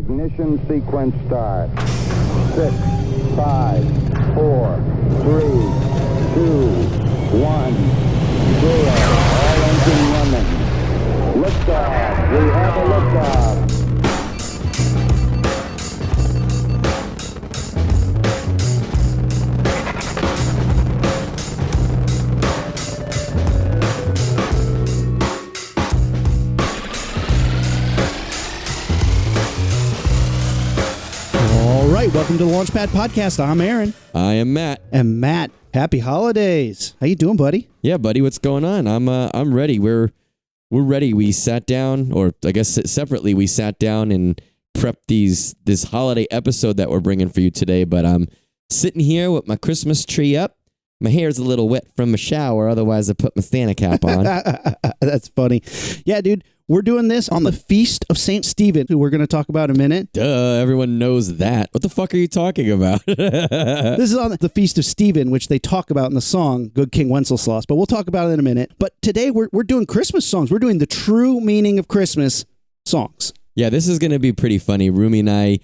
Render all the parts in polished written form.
Ignition sequence start. 6, 5, 4, 3, 2, 1, 0. All engine running. Liftoff. We have a liftoff. Welcome to the Launchpad podcast. I'm Aaron. I am Matt. And Matt, happy holidays. How you doing, buddy? Yeah, buddy, what's going on? I'm ready. We're ready. We sat down, or I guess separately, we sat down and prepped this holiday episode that we're bringing for you today. But I'm sitting here with my Christmas tree up. My hair's a little wet from a shower. Otherwise, I put my Santa cap on. That's funny. Yeah, dude. We're doing this on the Feast of St. Stephen, who we're going to talk about in a minute. Duh, everyone knows that. What the fuck are you talking about? This is on the Feast of Stephen, which they talk about in the song Good King Wenceslas, but we'll talk about it in a minute. But today we're doing Christmas songs. We're doing the true meaning of Christmas songs. Yeah, this is going to be pretty funny. Rumi and I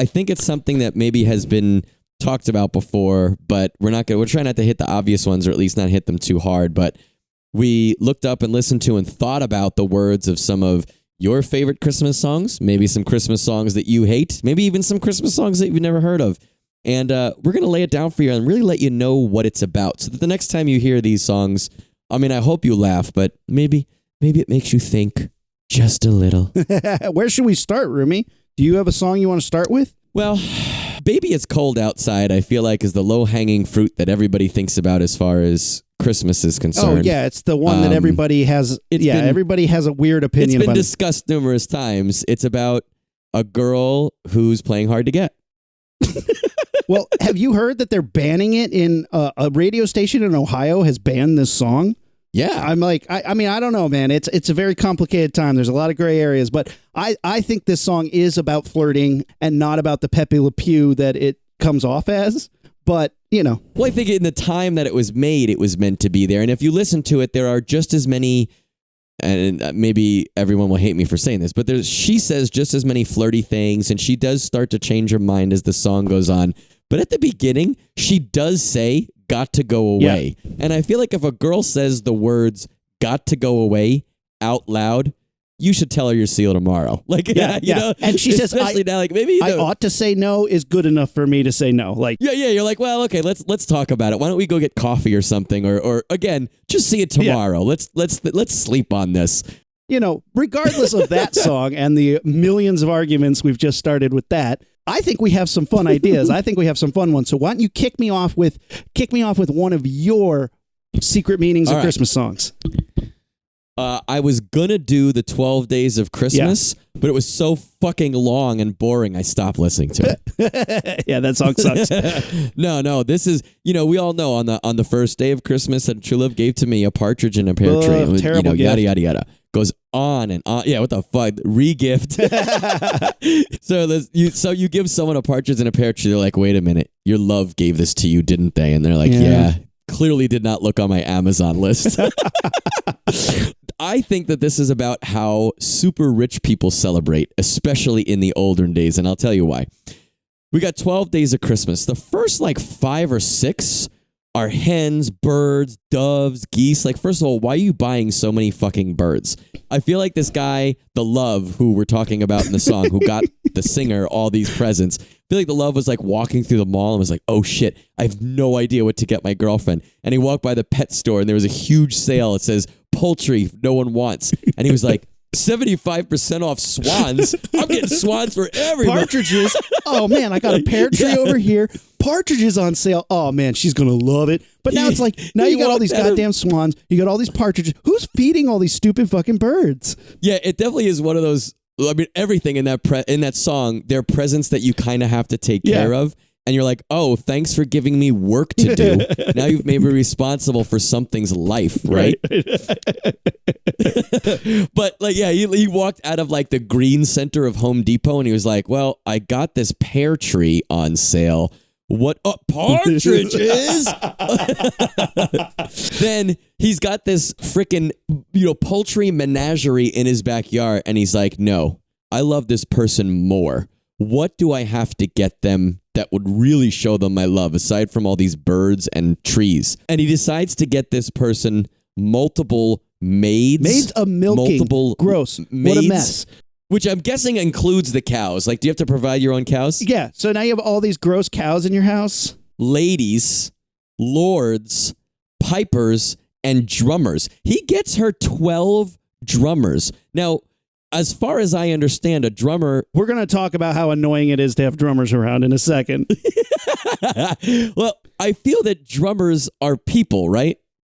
think it's something that maybe has been talked about before, but we're trying not to hit the obvious ones, or at least not hit them too hard, but we looked up and listened to and thought about the words of some of your favorite Christmas songs, maybe some Christmas songs that you hate, maybe even some Christmas songs that you've never heard of. And we're going to lay it down for you and really let you know what it's about, so that the next time you hear these songs, I mean, I hope you laugh, but maybe it makes you think just a little. Where should we start, Rumi? Do you have a song you want to start with? Well, Baby It's Cold Outside, I feel like, is the low-hanging fruit that everybody thinks about as far as Christmas is concerned. Oh, yeah, it's the one that everybody has. Everybody has a weird opinion about. It's been discussed numerous times. It's about a girl who's playing hard to get. Well, have you heard that they're banning it in a radio station in Ohio has banned this song? Yeah. I'm like, I mean, I don't know, man. It's a very complicated time. There's a lot of gray areas, but I think this song is about flirting and not about the Pepe Le Pew that it comes off as. But, you know. Well, I think in the time that it was made, it was meant to be there. And if you listen to it, there are just as many, and maybe everyone will hate me for saying this, but she says just as many flirty things, and she does start to change her mind as the song goes on. But at the beginning, she does say, got to go away. Yeah. And I feel like if a girl says the words, got to go away, out loud, you should tell her you'll see her tomorrow. Like, you know? And she says, especially now, like, maybe I ought to say no is good enough for me to say no. Like, yeah, you're like, well, okay, let's talk about it. Why don't we go get coffee or something? Or again, just see it tomorrow. Yeah. Let's sleep on this. You know, regardless of that song and the millions of arguments we've just started with that, I think we have some fun ideas. I think we have some fun ones. So why don't you kick me off with one of your secret meanings of Christmas songs? I was gonna do the 12 Days of Christmas, but it was so fucking long and boring, I stopped listening to it. Yeah, that song sucks. No, this is, we all know on the first day of Christmas that true love gave to me a partridge in a pear tree. Terrible gift. Yada, yada, yada. Goes on and on. Yeah, what the fuck? Re-gift. So you give someone a partridge in a pear tree, they're like, wait a minute, your love gave this to you, didn't they? And they're like, yeah, clearly did not look on my Amazon list. I think that this is about how super rich people celebrate, especially in the olden days, and I'll tell you why. We got 12 days of Christmas. The first 5 or 6 are hens, birds, doves, geese. Like, first of all, why are you buying so many fucking birds? I feel like this guy, the love, who we're talking about in the song, who got the singer all these presents, I feel like the love was walking through the mall and was like, oh shit, I have no idea what to get my girlfriend. And he walked by the pet store and there was a huge sale. It says, poultry no one wants. And he was like, 75% off swans. I'm getting swans for everybody. Partridges. Oh man, I got a pear tree over here. Partridges on sale. Oh man, she's gonna love it. But now it's like, now you got all these goddamn swans. You got all these partridges. Who's feeding all these stupid fucking birds? Yeah, it definitely is one of those. I mean, everything in that song, they're presents that you kind of have to take care of. And you're like, oh, thanks for giving me work to do. Now you've made me responsible for something's life, right? But he walked out of the green center of Home Depot and he was like, well, I got this pear tree on sale. What? Partridges? Then he's got this freaking, poultry menagerie in his backyard and he's like, no, I love this person more. What do I have to get them that would really show them my love, aside from all these birds and trees? And he decides to get this person multiple maids. Maids of milking. Multiple gross. maids, what a mess. Which I'm guessing includes the cows. Like, do you have to provide your own cows? Yeah. So now you have all these gross cows in your house. Ladies, lords, pipers, and drummers. He gets her 12 drummers. Now, as far as I understand, a drummer... We're going to talk about how annoying it is to have drummers around in a second. Well, I feel that drummers are people, right?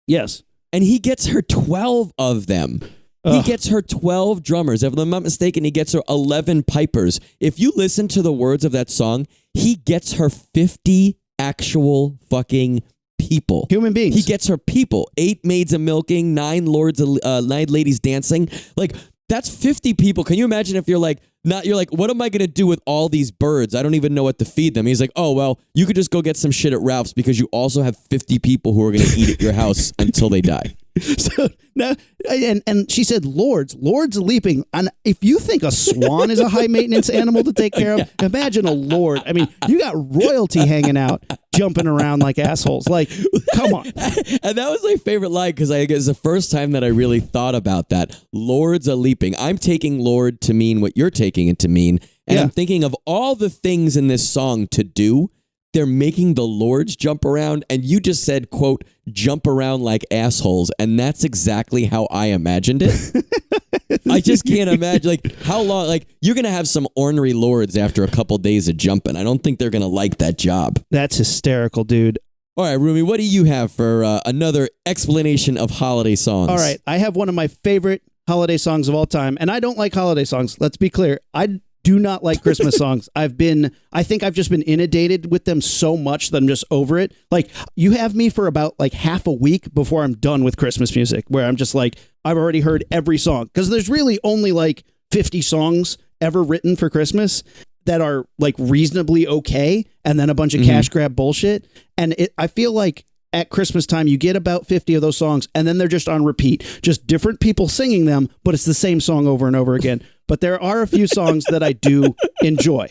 Yes. And he gets her 12 of them. He gets her 12 drummers. If I'm not mistaken, he gets her 11 pipers. If you listen to the words of that song, he gets her 50 actual fucking people. Human beings. He gets her people. 8 maids of milking, 9 ladies dancing. Like, that's 50 people. Can you imagine if you're like, what am I going to do with all these birds? I don't even know what to feed them. He's like, oh, well, you could just go get some shit at Ralph's because you also have 50 people who are going to eat at your house until they die. So now, and she said, lords leaping. And if you think a swan is a high maintenance animal to take care of, imagine a lord. I mean, you got royalty hanging out, jumping around like assholes. Like, come on. And that was my favorite line because it's the first time that I really thought about that. Lords a leaping. I'm taking lord to mean what you're taking it to mean. And I'm thinking of all the things in this song to do. They're making the lords jump around, and you just said, quote, jump around like assholes, and that's exactly how I imagined it. I just can't imagine, like, how long, like, you're going to have some ornery lords after a couple days of jumping. I don't think they're going to like that job. That's hysterical, dude. All right, Rumi, what do you have for another explanation of holiday songs? All right, I have one of my favorite holiday songs of all time, and I don't like holiday songs. Let's be clear. I do not like Christmas songs. I think I've just been inundated with them so much that I'm just over it. Like, you have me for about like half a week before I'm done with Christmas music, where I'm just like, I've already heard every song. Because there's really only like 50 songs ever written for Christmas that are like reasonably okay, and then a bunch of cash grab bullshit. And I feel like at Christmas time, you get about 50 of those songs, and then they're just on repeat. Just different people singing them, but it's the same song over and over again. But there are a few songs that I do enjoy.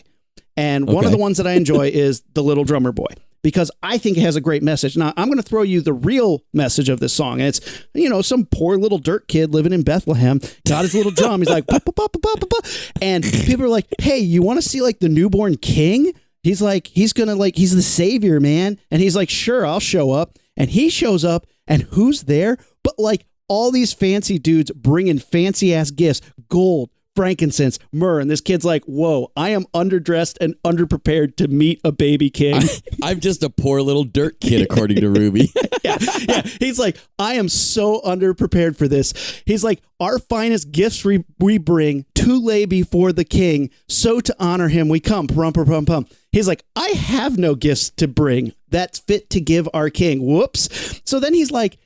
And one of the ones that I enjoy is The Little Drummer Boy, because I think it has a great message. Now, I'm going to throw you the real message of this song. And it's, some poor little dirt kid living in Bethlehem, got his little drum. He's like, pa, pa, pa, pa, pa, pa, pa. And people are like, hey, you want to see like the newborn king? He's like, he's the savior, man. And he's like, sure, I'll show up. And he shows up, and who's there? But like all these fancy dudes bringing fancy ass gifts, gold, frankincense, myrrh. And this kid's like, whoa, I am underdressed and underprepared to meet a baby king. I'm just a poor little dirt kid, according to Ruby. Yeah. He's like, I am so underprepared for this. He's like, our finest gifts we bring to lay before the king. So to honor him, we come. Pum, pum, pum, pum. He's like, I have no gifts to bring that's fit to give our king. Whoops. So then he's like,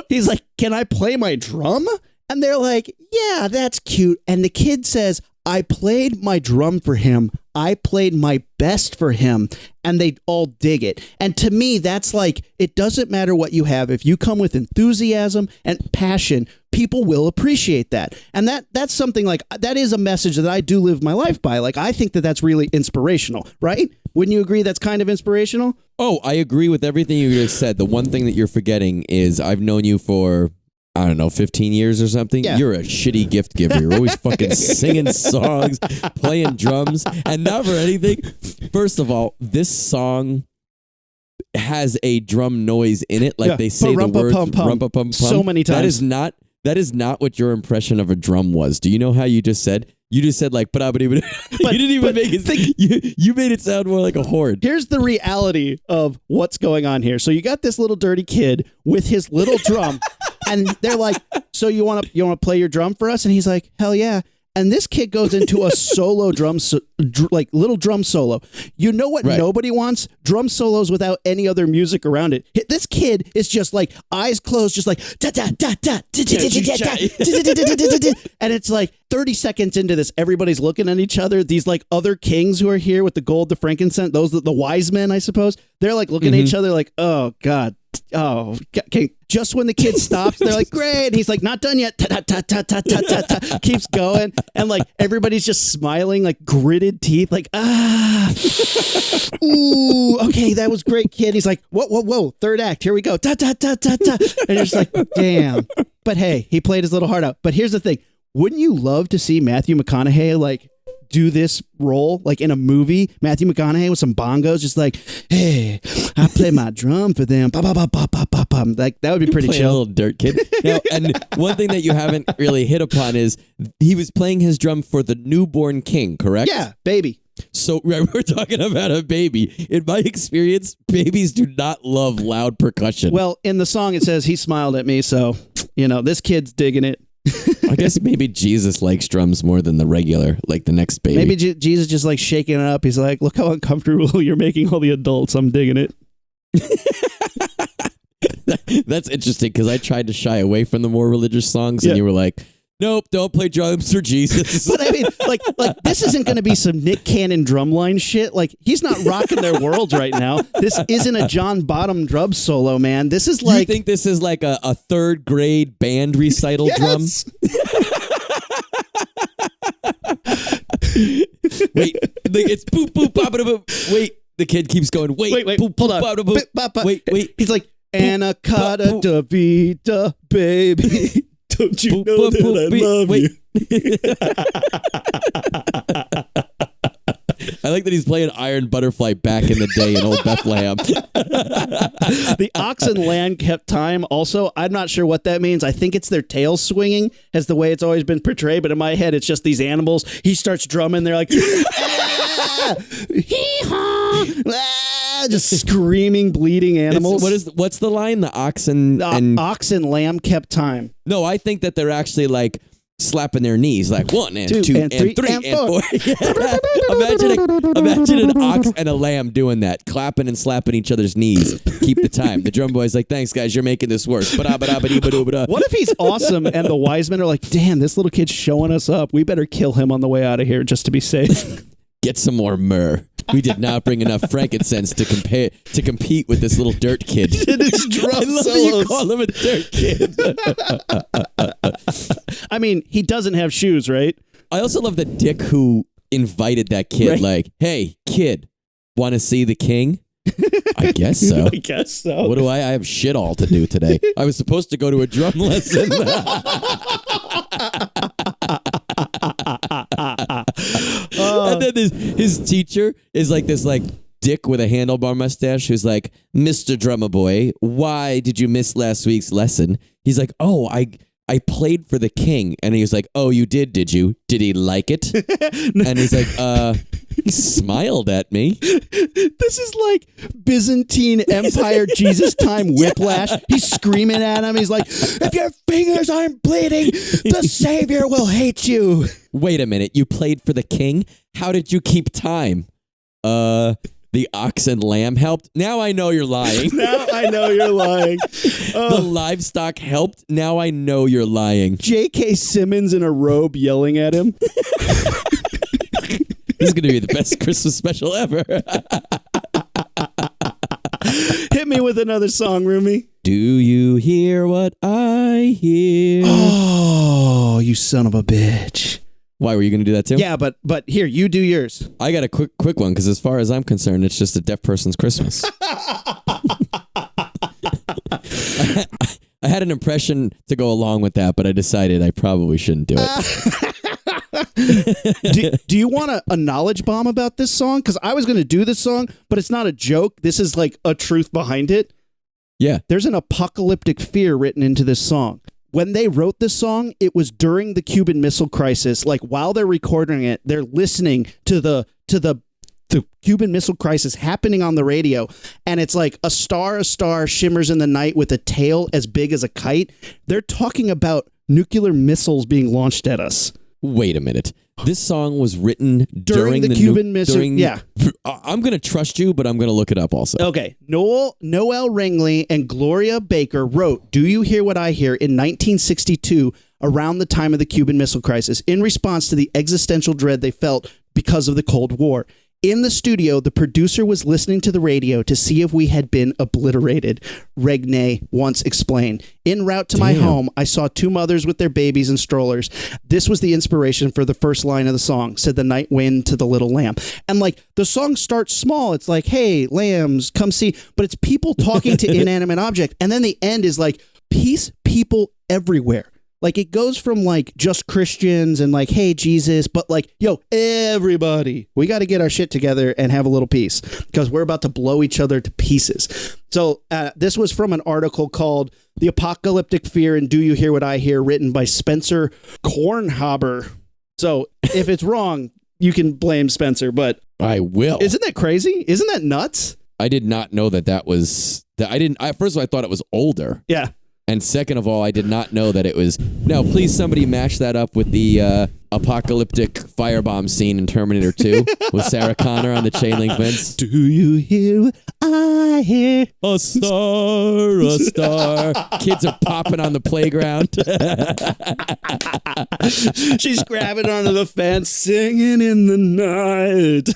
he's like, can I play my drum? And they're like, yeah, that's cute. And the kid says, I played my drum for him. I played my best for him. And they all dig it. And to me, that's like, it doesn't matter what you have. If you come with enthusiasm and passion, people will appreciate that. And that's something like, that is a message that I do live my life by. Like, I think that that's really inspirational, right? Wouldn't you agree that's kind of inspirational? Oh, I agree with everything you just said. The one thing that you're forgetting is I've known you for, I don't know, 15 years or something. Yeah. You're a shitty gift giver. You're always fucking singing songs, playing drums, and not for anything. First of all, this song has a drum noise in it. Like they say the word rumpa-pum-pum so many times. That is not what your impression of a drum was. Do you know how you just said? You just said like, you didn't even make it. You made it sound more like a horn. Here's the reality of what's going on here. So you got this little dirty kid with his little drum, and they're like, "So you want to play your drum for us?" And he's like, "Hell yeah!" And this kid goes into a solo little drum solo. You know what nobody wants? Drum solos without any other music around it. This kid is just like eyes closed, just like da da da da da da da da. And it's like 30 seconds into this, everybody's looking at each other. These like other kings who are here with the gold, the frankincense, those the wise men, I suppose. They're like looking at each other like, oh God, Oh, okay. Just when the kid stops, they're like, great. And he's like, not done yet. Ta-ta-ta-ta-ta-ta-ta. Keeps going. And like everybody's just smiling, like gritted teeth, like, ooh, okay, that was great, kid. He's like, whoa, third act. Here we go. Ta-ta-ta-ta-ta. And you're just like, damn. But hey, he played his little heart out. But here's the thing. Wouldn't you love to see Matthew McConaughey like do this role like in a movie? Matthew McConaughey with some bongos, just like, hey, I play my drum for them. Ba, ba, ba, ba, ba, ba, ba. Like that would be pretty Playing chill. a little dirt kid. Now, and one thing that you haven't really hit upon is he was playing his drum for the newborn king, correct? Yeah, baby. So right, we're talking about a baby. In my experience, babies do not love loud percussion. Well, in the song it says he smiled at me, so this kid's digging it. I guess maybe Jesus likes drums more than the regular, like the next baby. Maybe Jesus just like shaking it up. He's like, look how uncomfortable you're making all the adults. I'm digging it. That's interesting because I tried to shy away from the more religious songs, and you were like, nope, don't play drums for Jesus. But I mean, like this isn't going to be some Nick Cannon drumline shit. Like he's not rocking their worlds right now. This isn't a John Bottom drum solo, man. This is like. You think this is like a third grade band recital drum? Wait, it's boop boop bop boop. Wait, the kid keeps going. Wait, boop, hold on. Boop, boop. Wait. He's like Anaconda Davida, baby. Don't you know that I love you? I like that he's playing Iron Butterfly back in the day in Old Bethlehem. The ox and lamb kept time. Also, I'm not sure what that means. I think it's their tails swinging as the way it's always been portrayed. But in my head, it's just these animals. He starts drumming. They're like, hee-haw, just screaming, bleeding animals. What's the line? The ox and ox and lamb kept time. No, I think that they're actually like slapping their knees, like 1 and 2 and 3 and 4. Imagine an ox and a lamb doing that, clapping and slapping each other's knees. Keep the time. The drum boy's like, thanks guys, you're making this worse. What if he's awesome and the wise men are like, damn, this little kid's showing us up. We better kill him on the way out of here just to be safe. Get some more myrrh. We did not bring enough frankincense to compete with this little dirt kid. It's drum I love that you call him a dirt kid. I mean, he doesn't have shoes, right? I also love the dick who invited that kid, right? Like, hey, kid, want to see the king? I guess so. I guess so. What do I have shit all to do today. I was supposed to go to a drum lesson. And then his teacher is like this dick with a handlebar mustache who's like, Mr. Drummer Boy, why did you miss last week's lesson? He's like, oh, I played for the king. And he was like, oh, you did you? Did he like it? And he's like, he smiled at me. This is like Byzantine Empire Jesus time whiplash. He's screaming at him. He's like, if your fingers aren't bleeding, the Savior will hate you. Wait a minute. You played for the king? How did you keep time? The ox and lamb helped. Now I know you're lying. Now I know you're lying. The livestock helped. Now I know you're lying. J.K. Simmons in a robe yelling at him. This is going to be the best Christmas special ever. Hit me with another song, Rumi. Do you hear what I hear? Oh, you son of a bitch. Why, were you going to do that too? Yeah, but here, you do yours. I got a quick one, because as far as I'm concerned, it's just a deaf person's Christmas. I had an impression to go along with that, but I decided I probably shouldn't do it. Do you want a knowledge bomb about this song? Because I was going to do this song, but it's not a joke. This is like a truth behind it. Yeah. There's an apocalyptic fear written into this song. When they wrote this song, it was during the Cuban Missile Crisis. Like while they're recording it, they're listening to the Cuban Missile Crisis happening on the radio, and it's like a star shimmers in the night with a tail as big as a kite. They're talking about nuclear missiles being launched at us. Wait a minute. This song was written during the Cuban Missile. Yeah. I'm going to trust you, but I'm going to look it up also. Okay. Noel Ringley and Gloria Baker wrote Do You Hear What I Hear in 1962 around the time of the Cuban Missile Crisis in response to the existential dread they felt because of the Cold War. In the studio, the producer was listening to the radio to see if we had been obliterated, Regne once explained. En route to my home, I saw two mothers with their babies and strollers. This was the inspiration for the first line of the song, said the night wind to the little lamb. And like, the song starts small. It's like, hey, lambs, come see. But it's people talking to inanimate object. And then the end is like, peace, people everywhere. Like, it goes from like just Christians and like, hey, Jesus, but like, yo, everybody, we got to get our shit together and have a little peace because we're about to blow each other to pieces. So this was from an article called The Apocalyptic Fear and Do You Hear What I Hear, written by Spencer Kornhaber. So if it's wrong, you can blame Spencer, but I will. Isn't that crazy? Isn't that nuts? I did not know that was that. First of all, I thought it was older. Yeah. And second of all, I did not know that it was... Now, please somebody match that up with the apocalyptic firebomb scene in Terminator 2 with Sarah Connor on the chain link fence. Do you hear what I hear? A star, a star. Kids are popping on the playground. She's grabbing onto the fence, singing in the night.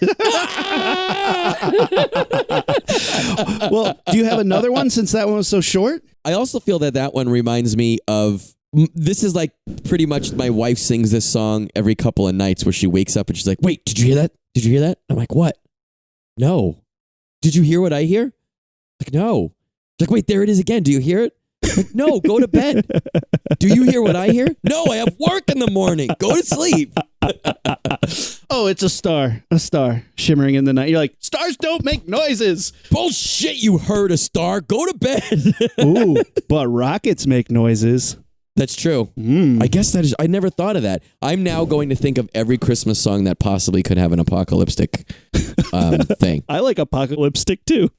Well, do you have another one since that one was so short? I also feel that one reminds me of... This is like pretty much my wife sings this song every couple of nights where she wakes up and she's like, wait, did you hear that? Did you hear that? I'm like, what? No. Did you hear what I hear? Like, no. She's like, wait, there it is again. Do you hear it? Like, no, go to bed. Do you hear what I hear? No, I have work in the morning. Go to sleep. Oh, it's a star shimmering in the night. You're like, stars don't make noises. Bullshit, you heard a star. Go to bed. Ooh, but rockets make noises. That's true. I guess that is... I never thought of that. I'm now going to think of every Christmas song that possibly could have an apocalyptic thing. I like apocalyptic too.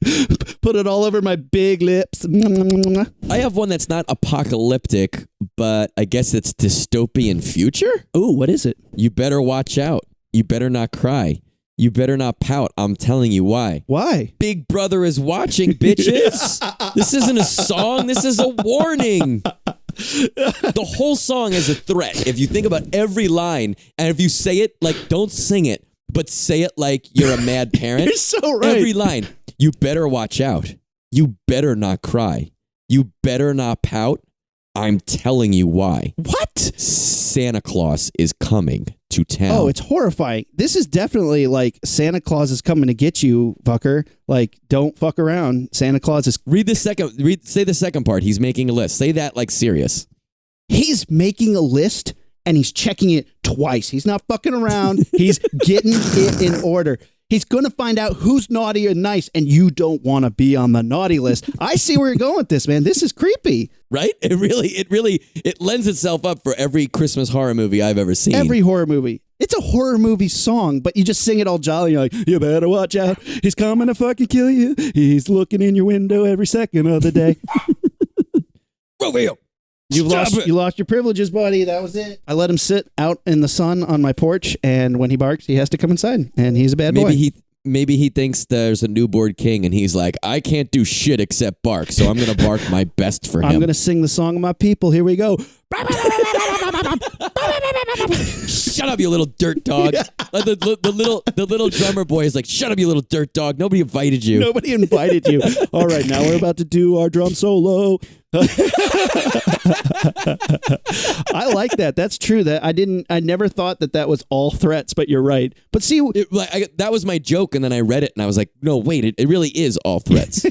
Put it all over my big lips. I have one that's not apocalyptic, but I guess it's dystopian future. Ooh, what is it? You better watch out. You better not cry. You better not pout. I'm telling you why. Why? Big Brother is watching, bitches. This isn't a song. This is a warning. The whole song is a threat. If you think about every line, and if you say it, like, don't sing it, but say it like you're a mad parent. You're so right. Every line. You better watch out. You better not cry. You better not pout. I'm telling you why. What? Santa Claus is coming to town. Oh, it's horrifying. This is definitely like Santa Claus is coming to get you, fucker. Like, don't fuck around. Santa Claus is... Say the second part. He's making a list. Say that like serious. He's making a list and he's checking it twice. He's not fucking around. He's getting it in order. He's going to find out who's naughty or nice, and you don't want to be on the naughty list. I see where you're going with this, man. This is creepy. Right? It lends itself up for every Christmas horror movie I've ever seen. Every horror movie. It's a horror movie song, but you just sing it all jolly. You're like, you better watch out. He's coming to fucking kill you. He's looking in your window every second of the day. Romeo. You lost your privileges, buddy. That was it. I let him sit out in the sun on my porch, and when he barks, he has to come inside, and he's a bad boy. Maybe he thinks there's a newborn king, and he's like, I can't do shit except bark, so I'm going to bark my best for him. I'm going to sing the song of my people. Here we go. Shut up, you little dirt dog. The little drummer boy is like, shut up, you little dirt dog. Nobody invited you. Nobody invited you. All right, now we're about to do our drum solo. I like that. That's true. I never thought that was all threats, but you're right. But see, that was my joke, and then I read it, and I was like, no, wait, it really is all threats.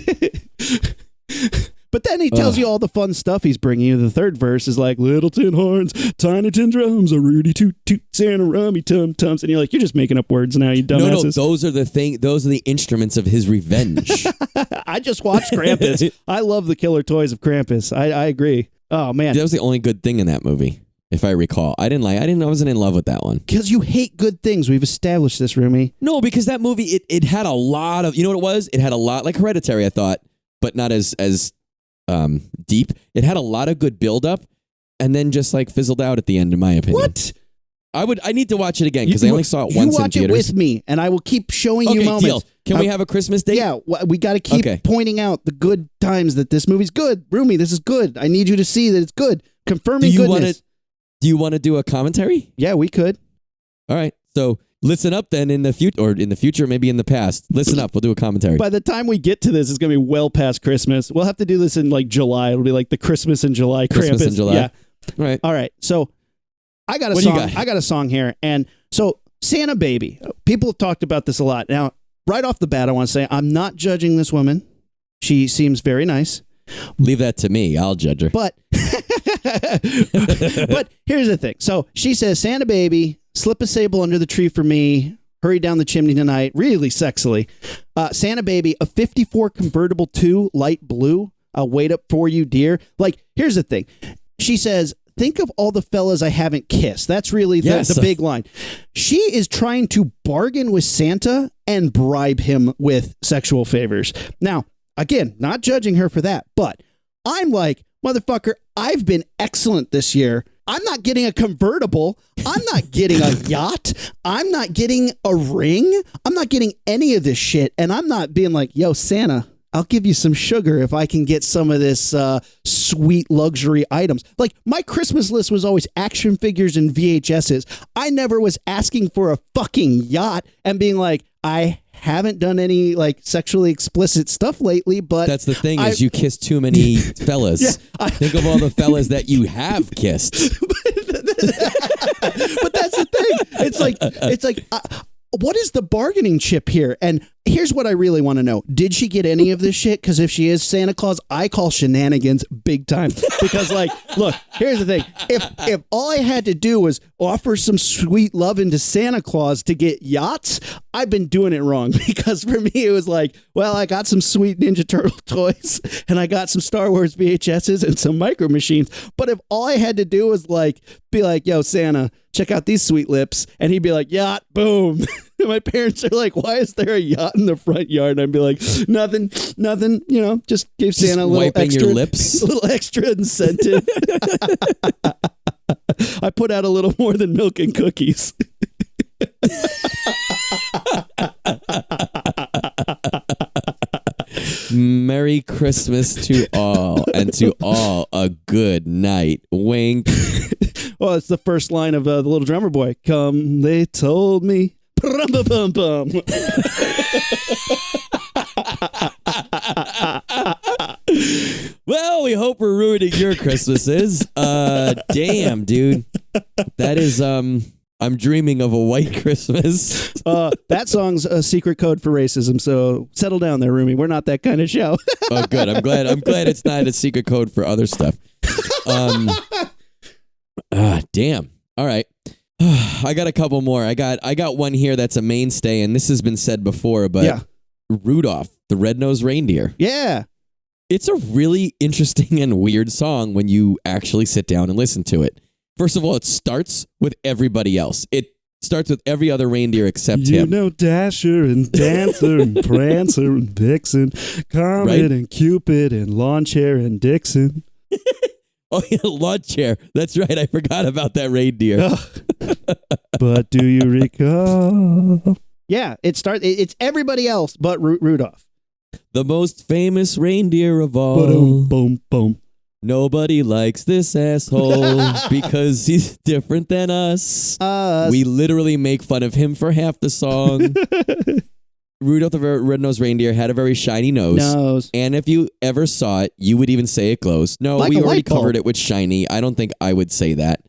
But then he tells you all the fun stuff he's bringing you. The third verse is like, little tin horns, tiny tin drums, a Rudy toot toots, and a rummy tum tums. And you're like, you're just making up words now, you dumbasses. No, those are the instruments of his revenge. I just watched Krampus. I love the killer toys of Krampus. I agree. Oh, man. That was the only good thing in that movie, if I recall. I wasn't in love with that one. Because you hate good things. We've established this, Rumi. No, because that movie, it had a lot of, you know what it was? It had a lot, like Hereditary, I thought, but not as deep. It had a lot of good build-up, and then just like fizzled out at the end, in my opinion. What? I need to watch it again because I only saw it once in theaters. You watch it with me, and I will keep showing you moments. Deal. Can we have a Christmas date? Yeah, we got to keep pointing out the good times that this movie's good. Rumi, this is good. I need you to see that it's good. Confirming goodness. Do you want to do a commentary? Yeah, we could. All right. So Listen up then in the future, or in the future, maybe in the past. Listen up. We'll do a commentary. By the time we get to this, it's going to be well past Christmas. We'll have to do this in like July. It'll be like the Christmas in July. Christmas Krampus. in July. Yeah. Right. All right. So I got a What do song. you got? I got a song here. And so Santa Baby, people have talked about this a lot. Now, right off the bat, I want to say I'm not judging this woman. She seems very nice. Leave that to me. I'll judge her. But but here's the thing. So she says, Santa Baby, slip a sable under the tree for me. Hurry down the chimney tonight. Really sexily. Santa Baby, a 54 convertible 2 light blue. I'll wait up for you, dear. Like, here's the thing. She says, think of all the fellas I haven't kissed. That's really the big line. She is trying to bargain with Santa and bribe him with sexual favors. Now, again, not judging her for that, but I'm like, motherfucker, I've been excellent this year. I'm not getting a convertible. I'm not getting a yacht. I'm not getting a ring. I'm not getting any of this shit. And I'm not being like, yo, Santa, I'll give you some sugar if I can get some of this sweet luxury items. Like, my Christmas list was always action figures and VHSs. I never was asking for a fucking yacht and being like, I haven't done any like sexually explicit stuff lately, but that's the thing is you kiss too many fellas. Yeah, Think of all the fellas that you have kissed. But that's the thing. It's like, what is the bargaining chip here? And here's what I really want to know. Did she get any of this shit? Because if she is Santa Claus, I call shenanigans big time. Because, like, look, here's the thing. If all I had to do was offer some sweet loving to Santa Claus to get yachts, I've been doing it wrong. Because for me, it was like, well, I got some sweet Ninja Turtle toys and I got some Star Wars VHSs and some Micro Machines. But if all I had to do was like, be like, yo, Santa, check out these sweet lips. And he'd be like, yacht, boom. My parents are like, why is there a yacht in the front yard? And I'd be like, nothing, you know, just give Santa a little wiping extra, your lips. a little extra incentive. I put out a little more than milk and cookies. Merry Christmas to all, and to all a good night. Wink. Well, it's the first line of the Little Drummer Boy. Come, they told me. Bum. Well, we hope we're ruining your Christmases. Damn, dude. That is, I'm dreaming of a white Christmas. That song's a secret code for racism, so settle down there, Rumi. We're not that kind of show. Oh, good. I'm glad it's not a secret code for other stuff. Damn. All right. I got a couple more. I got one here that's a mainstay, and this has been said before, but yeah. Rudolph, the red-nosed reindeer. Yeah. It's a really interesting and weird song when you actually sit down and listen to it. First of all, it starts with everybody else. It starts with every other reindeer except him. You know Dasher and Dancer and Prancer and Vixen, Comet Right? and Cupid and Lawn Chair and Dixon. Oh, yeah, lawn chair. That's right. I forgot about that reindeer. But do you recall? Yeah, it's everybody else but Rudolph. The most famous reindeer of all. Boom, boom, boom. Nobody likes this asshole because he's different than us. We literally make fun of him for half the song. Rudolph the Red-Nosed Reindeer had a very shiny nose. And if you ever saw it, you would even say it glows. No, like we already light bulb. covered it with shiny. I don't think I would say that.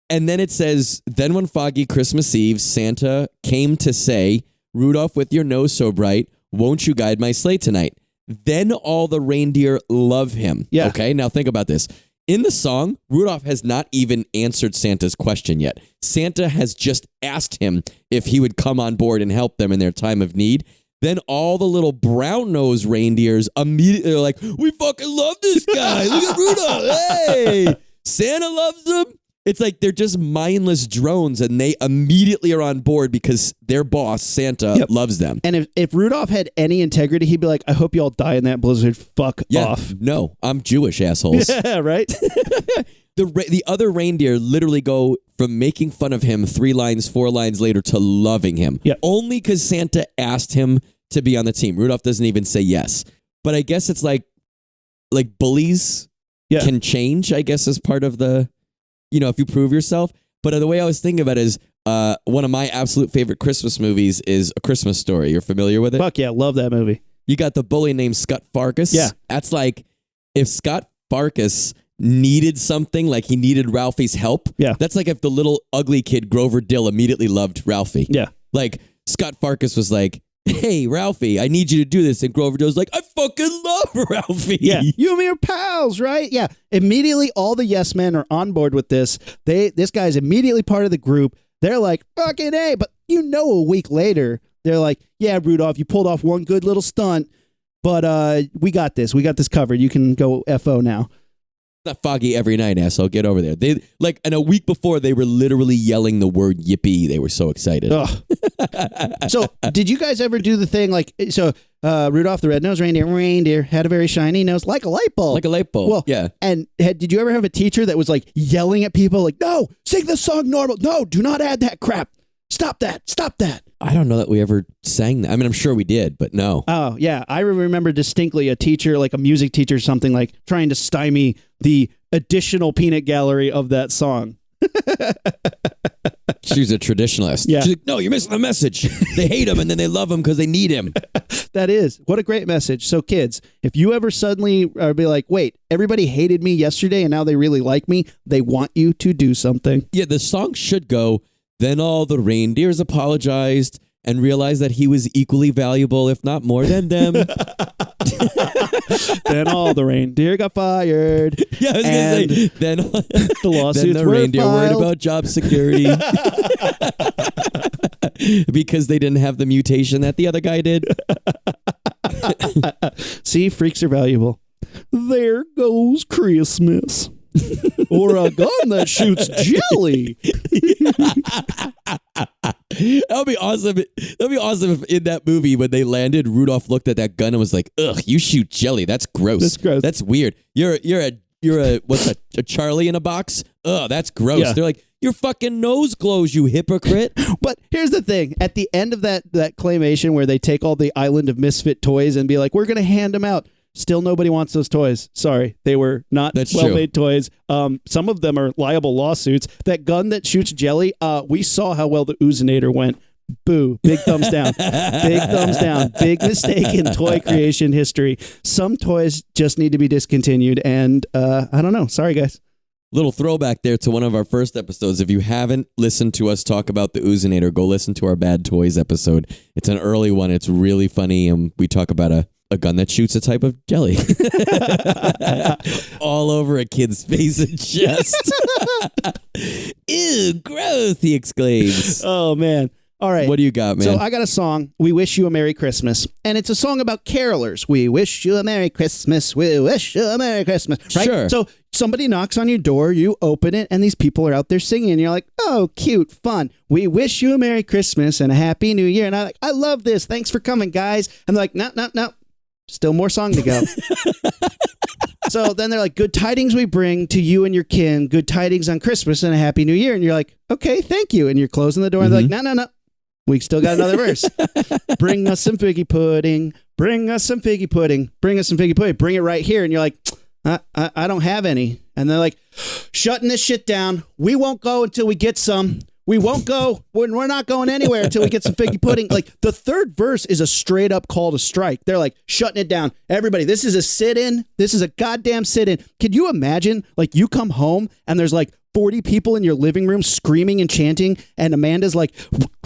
And then it says, then one foggy Christmas Eve, Santa came to say, Rudolph, with your nose so bright, won't you guide my sleigh tonight? Then all the reindeer love him. Yeah. Okay, now think about this. In the song, Rudolph has not even answered Santa's question yet. Santa has just asked him if he would come on board and help them in their time of need. Then all the little brown-nosed reindeers immediately are like, we fucking love this guy. Look at Rudolph. Hey, Santa loves him. It's like they're just mindless drones, and they immediately are on board because their boss, Santa, loves them. And if Rudolph had any integrity, he'd be like, I hope you all die in that blizzard. Fuck off. No, I'm Jewish, assholes. Yeah, right? The other reindeer literally go from making fun of him 3 lines, 4 lines later to loving him. Yep. Only because Santa asked him to be on the team. Rudolph doesn't even say yes. But I guess it's like bullies can change, I guess, as part of the, if you prove yourself. But the way I was thinking about it is one of my absolute favorite Christmas movies is A Christmas Story. You're familiar with it? Fuck yeah, love that movie. You got the bully named Scott Farkus. Yeah. That's like if Scott Farkus needed something, like he needed Ralphie's help. Yeah. That's like if the little ugly kid Grover Dill immediately loved Ralphie. Yeah. Like Scott Farkus was like, hey, Ralphie, I need you to do this. And Grover Dill's like, I fucking love Ralphie. Yeah. You and me are pals, right? Yeah. Immediately, all the yes men are on board with this. This guy's immediately part of the group. They're like, fucking A. But a week later, they're like, yeah, Rudolph, you pulled off one good little stunt, but we got this. We got this covered. You can go FO now. Not foggy every night, asshole. Get over there. They and a week before they were literally yelling the word yippee. They were so excited. So did you guys ever do the thing Rudolph the Red-Nosed Reindeer had a very shiny nose like a light bulb. Like a light bulb. Well, yeah. And did you ever have a teacher that was like yelling at people like, no, sing the song normal. No, do not add that crap. Stop that. Stop that. I don't know that we ever sang that. I mean, I'm sure we did, but no. Oh, yeah. I remember distinctly a teacher, like a music teacher or something, like trying to stymie the additional peanut gallery of that song. She's a traditionalist. Yeah. She's like, no, you're missing the message. They hate him and then they love him because they need him. That is. What a great message. So kids, if you ever suddenly be like, wait, everybody hated me yesterday and now they really like me, they want you to do something. Yeah, the song should go, then all the reindeers apologized and realized that he was equally valuable, if not more than them. Then all the reindeer got fired. Yeah, I was going to say, then the lawsuits then the were reindeer worried filed. about job security because they didn't have the mutation that the other guy did. See, freaks are valuable. There goes Christmas. Or a gun that shoots jelly. That would be awesome. That'd be awesome if in that movie when they landed, Rudolph looked at that gun and was like, "Ugh, you shoot jelly. That's gross. That's gross. That's weird. You're a what's a Charlie in a box? Ugh, that's gross." Yeah. They're like, "Your fucking nose glows, you hypocrite." But here's the thing. At the end of that claymation where they take all the Island of Misfit toys and be like, we're going to hand them out. Still nobody wants those toys. Sorry. They were not well-made toys. Some of them are liable lawsuits. That gun that shoots jelly, we saw how well the Oozinator went. Boo. Big thumbs down. Big thumbs down. Big mistake in toy creation history. Some toys just need to be discontinued. And I don't know. Sorry, guys. Little throwback there to one of our first episodes. If you haven't listened to us talk about the Oozinator, go listen to our Bad Toys episode. It's an early one. It's really funny. And we talk about a gun that shoots a type of jelly all over a kid's face and chest. Ew, gross, he exclaims. Oh, man. All right. What do you got, man? So I got a song, We Wish You a Merry Christmas. And it's a song about carolers. We wish you a Merry Christmas. We wish you a Merry Christmas. Right? Sure. So somebody knocks on your door, you open it, and these people are out there singing. And you're like, oh, cute, fun. We wish you a Merry Christmas and a Happy New Year. And I'm like, I love this. Thanks for coming, guys. And they're like, no. Still more song to go. So then they're like, good tidings we bring to you and your kin. Good tidings on Christmas and a Happy New Year. And you're like, okay, thank you. And you're closing the door. And they're like, no. We still got another verse. Bring us some figgy pudding. Bring us some figgy pudding. Bring us some figgy pudding. Bring it right here. And you're like, I don't have any. And they're like, shutting this shit down. We won't go until we get some. We won't go. We're not going anywhere until we get some figgy pudding. Like the third verse is a straight up call to strike. They're like shutting it down. Everybody, this is a sit-in. This is a goddamn sit-in. Can you imagine? Like you come home and there's like 40 people in your living room screaming and chanting, and Amanda's like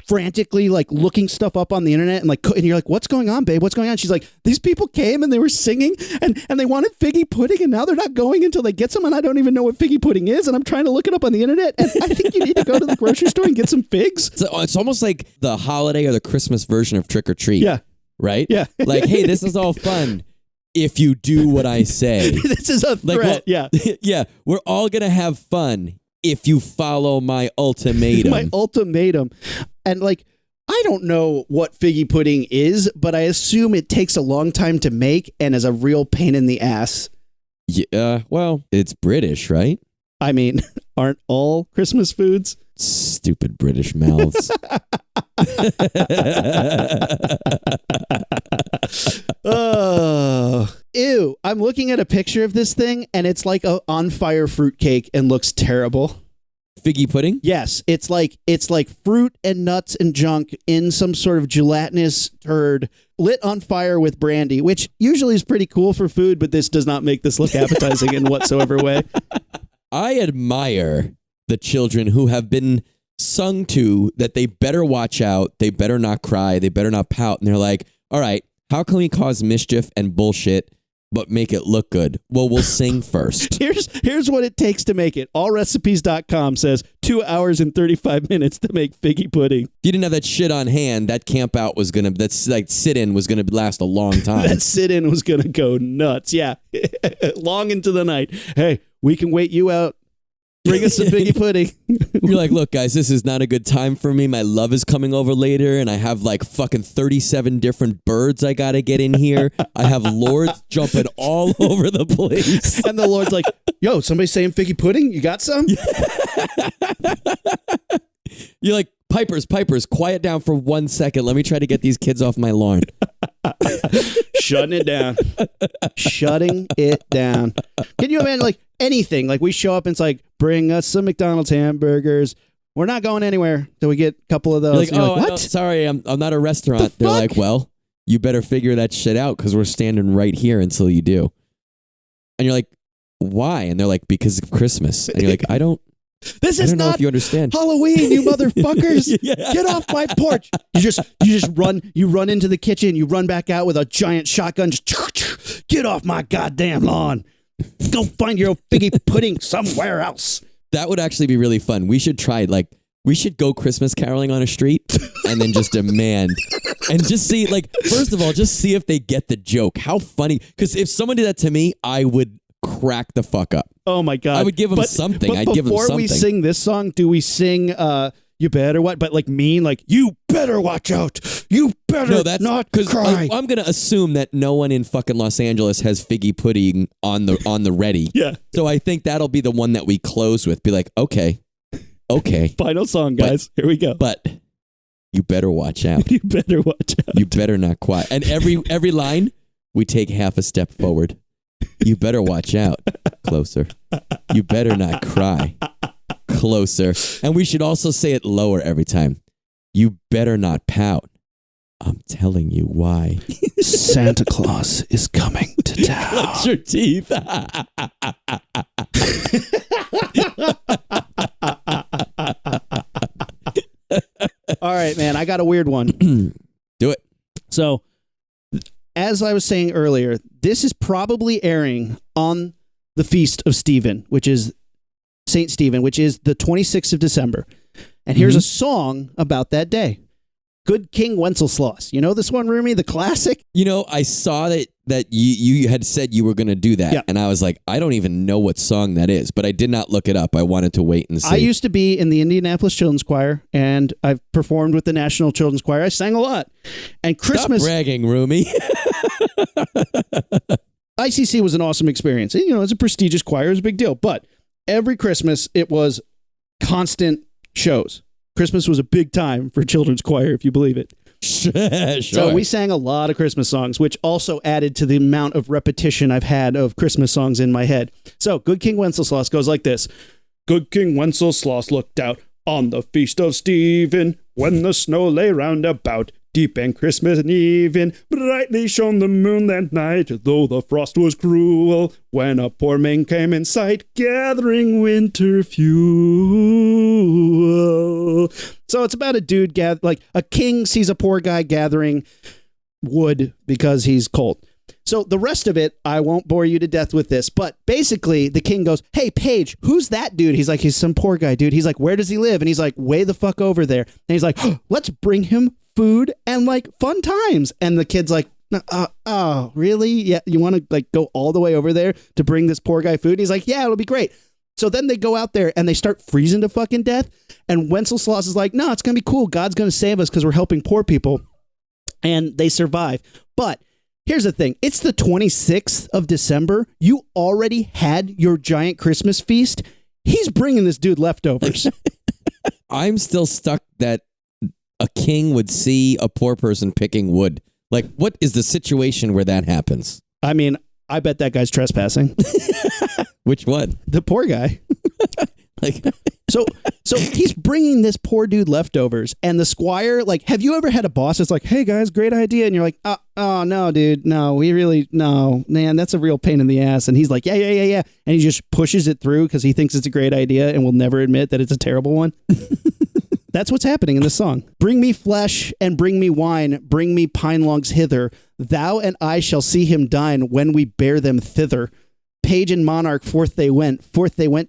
frantically like looking stuff up on the internet and you're like, what's going on, babe? What's going on? She's like, these people came and they were singing and they wanted figgy pudding and now they're not going until they get some, and I don't even know what figgy pudding is, and I'm trying to look it up on the internet, and I think you need to go to the grocery store and get some figs. So it's almost like the holiday or the Christmas version of Trick or Treat. Yeah. Right? Yeah. Like, hey, this is all fun if you do what I say. This is a threat. Yeah. Yeah. We're all going to have fun if you follow my ultimatum. My ultimatum. And like, I don't know what figgy pudding is, but I assume it takes a long time to make and is a real pain in the ass. Yeah, well, it's British, right? I mean, aren't all Christmas foods? Stupid British mouths. Oh, ew. I'm looking at a picture of this thing and it's like a on fire fruitcake and looks terrible. Figgy pudding? Yes, it's like fruit and nuts and junk in some sort of gelatinous turd lit on fire with brandy, which usually is pretty cool for food, but this does not make this look appetizing in whatsoever way. I admire the children who have been sung to that they better watch out, they better not cry, they better not pout, and they're like, all right, how can we cause mischief and bullshit but make it look good? Well, we'll sing first. Here's what it takes to make it. Allrecipes.com says 2 hours and 35 minutes to make figgy pudding. If you didn't have that shit on hand, that camp out was going to, that's like sit-in was going to last a long time. That sit-in was going to go nuts. Yeah. Long into the night. Hey, we can wait you out. Bring us some figgy pudding. You're like, look, guys, this is not a good time for me. My love is coming over later, and I have like fucking 37 different birds I got to get in here. I have lords jumping all over the place. And the Lord's like, yo, somebody saying figgy pudding? You got some? You're like, Pipers, quiet down for 1 second. Let me try to get these kids off my lawn. Shutting it down. Shutting it down. Can you imagine, like, anything? Like, we show up and it's like, bring us some McDonald's hamburgers. We're not going anywhere till we get a couple of those. You're like, what? Sorry, I'm not a restaurant. They're like, well, you better figure that shit out because we're standing right here until you do. And you're like, why? And they're like, because of Christmas. And you're like, I don't know if you understand. Halloween, you motherfuckers. Yeah. Get off my porch. You run into the kitchen, you run back out with a giant shotgun, just get off my goddamn lawn. Go find your figgy pudding somewhere else. That would actually be really fun. We should try, like, we should go Christmas caroling on a street and then just demand and just see, like, first of all, just see if they get the joke. How funny. Because if someone did that to me, I would crack the fuck up. Oh my God. I would give them something. I'd give them something. Before we sing this song, do we sing You Better What? But like mean, like, you better watch out. You better not cry. I'm going to assume that no one in fucking Los Angeles has figgy pudding on the ready. Yeah. So I think that'll be the one that we close with. Be like, okay. Final song, guys. Here we go. But you better watch out. You better watch out. You better not cry. And every line, we take half a step forward. You better watch out. Closer. You better not cry. Closer. And we should also say it lower every time. You better not pout. I'm telling you why. Santa Claus is coming to town. Clench your teeth. All right, man. I got a weird one. Do it. So, as I was saying earlier, this is probably airing on the Feast of Stephen, which is St. Stephen, which is the 26th of December. And here's a song about that day. Good King Wenceslas. You know this one, Rumi, the classic? You know, I saw that you had said you were going to do that. Yeah. And I was like, I don't even know what song that is, but I did not look it up. I wanted to wait and see. I used to be in the Indianapolis Children's Choir, and I've performed with the National Children's Choir. I sang a lot. And Christmas... Stop bragging, Rumi. ICC was an awesome experience. You know, it's a prestigious choir. It was a big deal. But every Christmas, it was constant shows. Christmas was a big time for children's choir, if you believe it. Sure. So we sang a lot of Christmas songs, which also added to the amount of repetition I've had of Christmas songs in my head. So Good King Wenceslas goes like this. Good King Wenceslas looked out on the feast of Stephen when the snow lay round about. Deep and Christmas even, brightly shone the moon that night, though the frost was cruel, when a poor man came in sight, gathering winter fuel. So it's about a dude, like a king sees a poor guy gathering wood because he's cold. So the rest of it, I won't bore you to death with this, but basically the king goes, hey, Paige, who's that dude? He's like, he's some poor guy, dude. He's like, where does he live? And he's like, way the fuck over there. And he's like, let's bring him food and like fun times. And the kid's like, oh, really? Yeah, you want to like go all the way over there to bring this poor guy food? And he's like, yeah, it'll be great. So then they go out there and they start freezing to fucking death. And Wenceslas is like, no, it's going to be cool. God's going to save us because we're helping poor people. And they survive. But here's the thing. It's the 26th of December. You already had your giant Christmas feast. He's bringing this dude leftovers. I'm still stuck that a king would see a poor person picking wood. Like, what is the situation where that happens? I mean, I bet that guy's trespassing. Which one? The poor guy. Like, So he's bringing this poor dude leftovers, and the squire, like, have you ever had a boss that's like, hey guys, great idea, and you're like, oh no, dude, no, man, that's a real pain in the ass, and he's like, yeah, and he just pushes it through because he thinks it's a great idea and will never admit that it's a terrible one. That's what's happening in this song. Bring me flesh and bring me wine, bring me pine logs hither. Thou and I shall see him dine when we bear them thither. Page and monarch, forth they went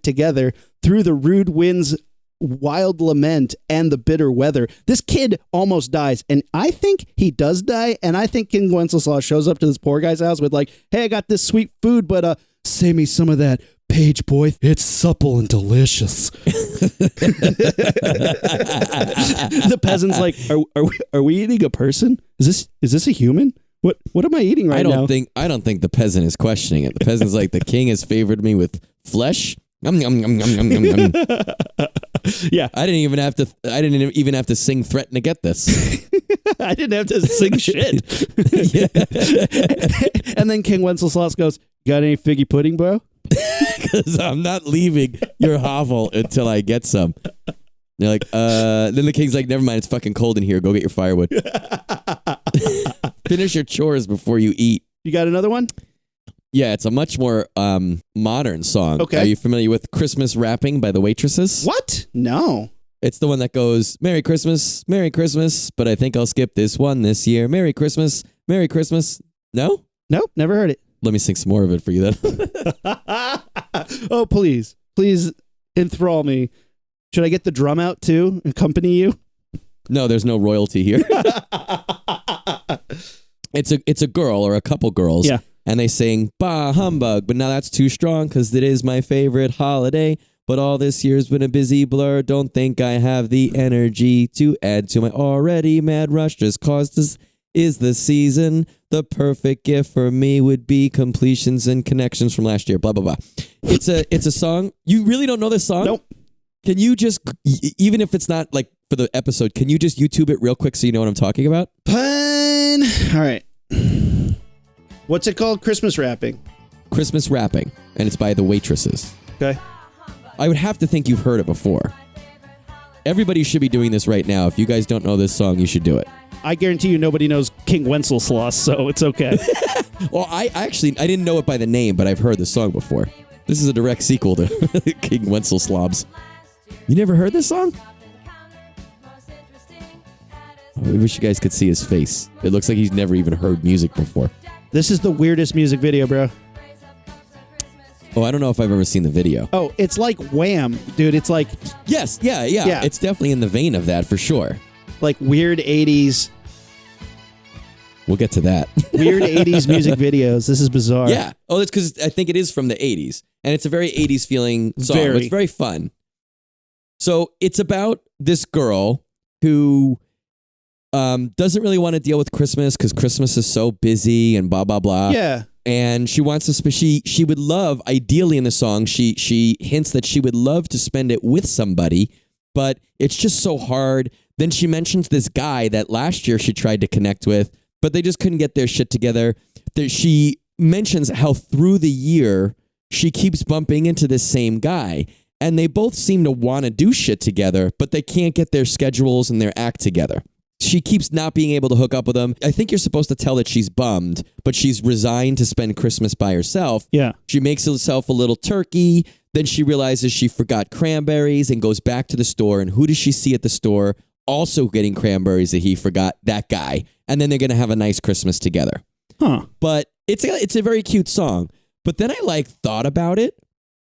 together through the rude winds, wild lament, and the bitter weather. This kid almost dies, and I think he does die, and I think King Wenceslaus shows up to this poor guy's house with like, hey, I got this sweet food, but save me some of that. Page boy, it's supple and delicious. The peasant's like, are we eating a person? Is this a human? What am I eating right now? I don't think the peasant is questioning it. The peasant's like, the king has favored me with flesh. Yum, yum, yum, yum, yum, yum, yum. Yeah, I didn't even have to sing threaten to get this. I didn't have to sing shit. And then King Wenceslaus goes, got any figgy pudding, bro? Because I'm not leaving your hovel until I get some. They're like, then the king's like, never mind, it's fucking cold in here. Go get your firewood. Finish your chores before you eat. You got another one? Yeah, it's a much more modern song. Okay. Are you familiar with Christmas Rapping by the Waitresses? What? No. It's the one that goes, Merry Christmas, but I think I'll skip this one this year. Merry Christmas. No? Nope, never heard it. Let me sing some more of it for you then. Oh, please enthrall me. Should I get the drum out too? Accompany you? No, there's no royalty here. It's a girl or a couple girls. Yeah. And they sing, bah, humbug, but now that's too strong because it is my favorite holiday. But all this year's been a busy blur. Don't think I have the energy to add to my already mad rush. Just cause this is the season. The perfect gift for me would be completions and connections from last year. Blah, blah, blah. It's a song. You really don't know this song? Nope. Can you just, even if it's not like for the episode, can you just YouTube it real quick so you know what I'm talking about? Pun. All right. What's it called? Christmas Rapping. Christmas Rapping. And it's by the Waitresses. Okay. I would have to think you've heard it before. Everybody should be doing this right now. If you guys don't know this song, you should do it. I guarantee you nobody knows King Wenceslaus, so it's okay. Well, I didn't know it by the name, but I've heard the song before. This is a direct sequel to King Wenceslaus. You never heard this song? I wish you guys could see his face. It looks like he's never even heard music before. This is the weirdest music video, bro. Oh, I don't know if I've ever seen the video. Oh, it's like Wham, dude. It's like... Yes, yeah. It's definitely in the vein of that for sure. Like weird 80s. We'll get to that. Weird 80s music videos. This is bizarre. Yeah. Oh, that's because I think it is from the 80s. And it's a very 80s feeling song. Very. It's very fun. So it's about this girl who doesn't really want to deal with Christmas because Christmas is so busy and blah, blah, blah. Yeah. And she wants to, she would love, ideally in the song, she hints that she would love to spend it with somebody, but it's just so hard. Then she mentions this guy that last year she tried to connect with, but they just couldn't get their shit together. She mentions how through the year she keeps bumping into this same guy, and they both seem to want to do shit together, but they can't get their schedules and their act together. She keeps not being able to hook up with him. I think you're supposed to tell that she's bummed, but she's resigned to spend Christmas by herself. Yeah. She makes herself a little turkey. Then she realizes she forgot cranberries and goes back to the store. And who does she see at the store? Also getting cranberries that he forgot, that guy. And then they're going to have a nice Christmas together. Huh. But it's a very cute song. But then I thought about it.